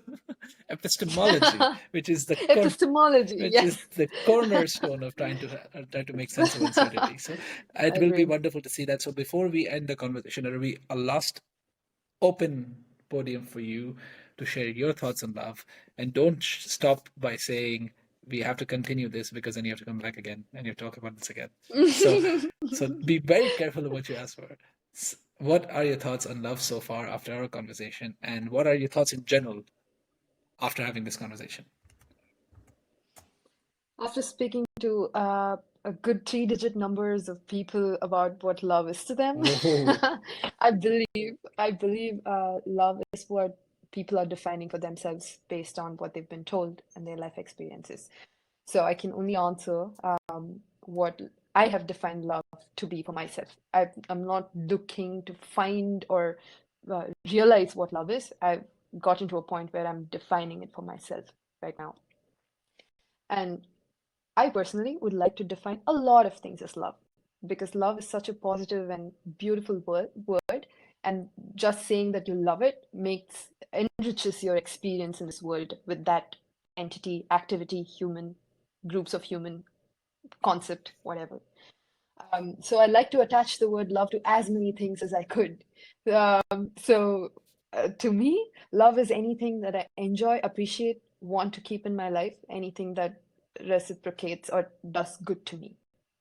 epistemology, which is the Epistemology, which is yes. the cornerstone of trying to make sense of uncertainty. So it will be Agreed. wonderful to see that. So before we end the conversation, it'll be a last open podium for you to share your thoughts on love. And don't stop by saying we have to continue this, because then you have to come back again and you talk about this again. So, so be very careful of what you ask for. What are your thoughts on love so far after our conversation, and what are your thoughts in general after having this conversation? After speaking to a good three-digit numbers of people about what love is to them, Oh, I believe love is what people are defining for themselves based on what they've been told and their life experiences. So I can only answer what I have defined love to be for myself. I'm not looking to find or realize what love is. I've gotten to a point where I'm defining it for myself right now. And I personally would like to define a lot of things as love because love is such a positive and beautiful word. And just saying that you love it makes enriches your experience in this world with that entity, activity, human, groups of human, concept, whatever. So I like to attach the word love to as many things as I could. To me, love is anything that I enjoy, appreciate, want to keep in my life, anything that reciprocates or does good to me.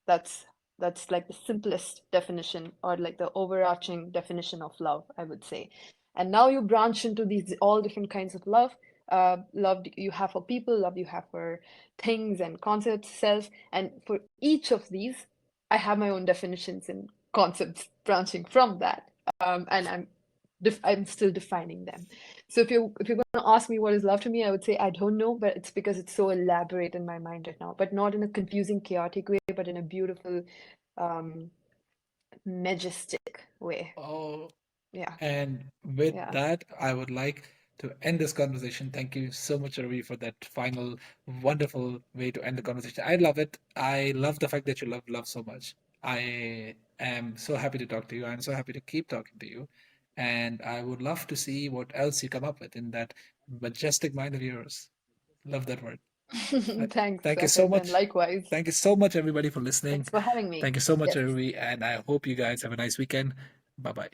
That's that's like the simplest definition or like the overarching definition of love, I would say. And now you branch into these all different kinds of love. Love you have for people, love you have for things and concepts, self, and for each of these, I have my own definitions and concepts branching from that, and I'm still defining them. So if you're going to ask me what is love to me, I would say I don't know, but it's because it's so elaborate in my mind right now, but not in a confusing, chaotic way, but in a beautiful, um, majestic way. oh, Yeah, and with yeah. that, I would like to end this conversation. Thank you so much, Ravi, for that final wonderful way to end the conversation. I love it. I love the fact that you love love so much. I am so happy to talk to you. I'm so happy to keep talking to you. And I would love to see what else you come up with in that majestic mind of yours. Love that word. Uh, Thanks, Thank you so Ahad, and much. likewise. Thank you so much, everybody, for listening. Thanks for having me. Thank you so much, Yes. Ravi. And I hope you guys have a nice weekend. Bye bye.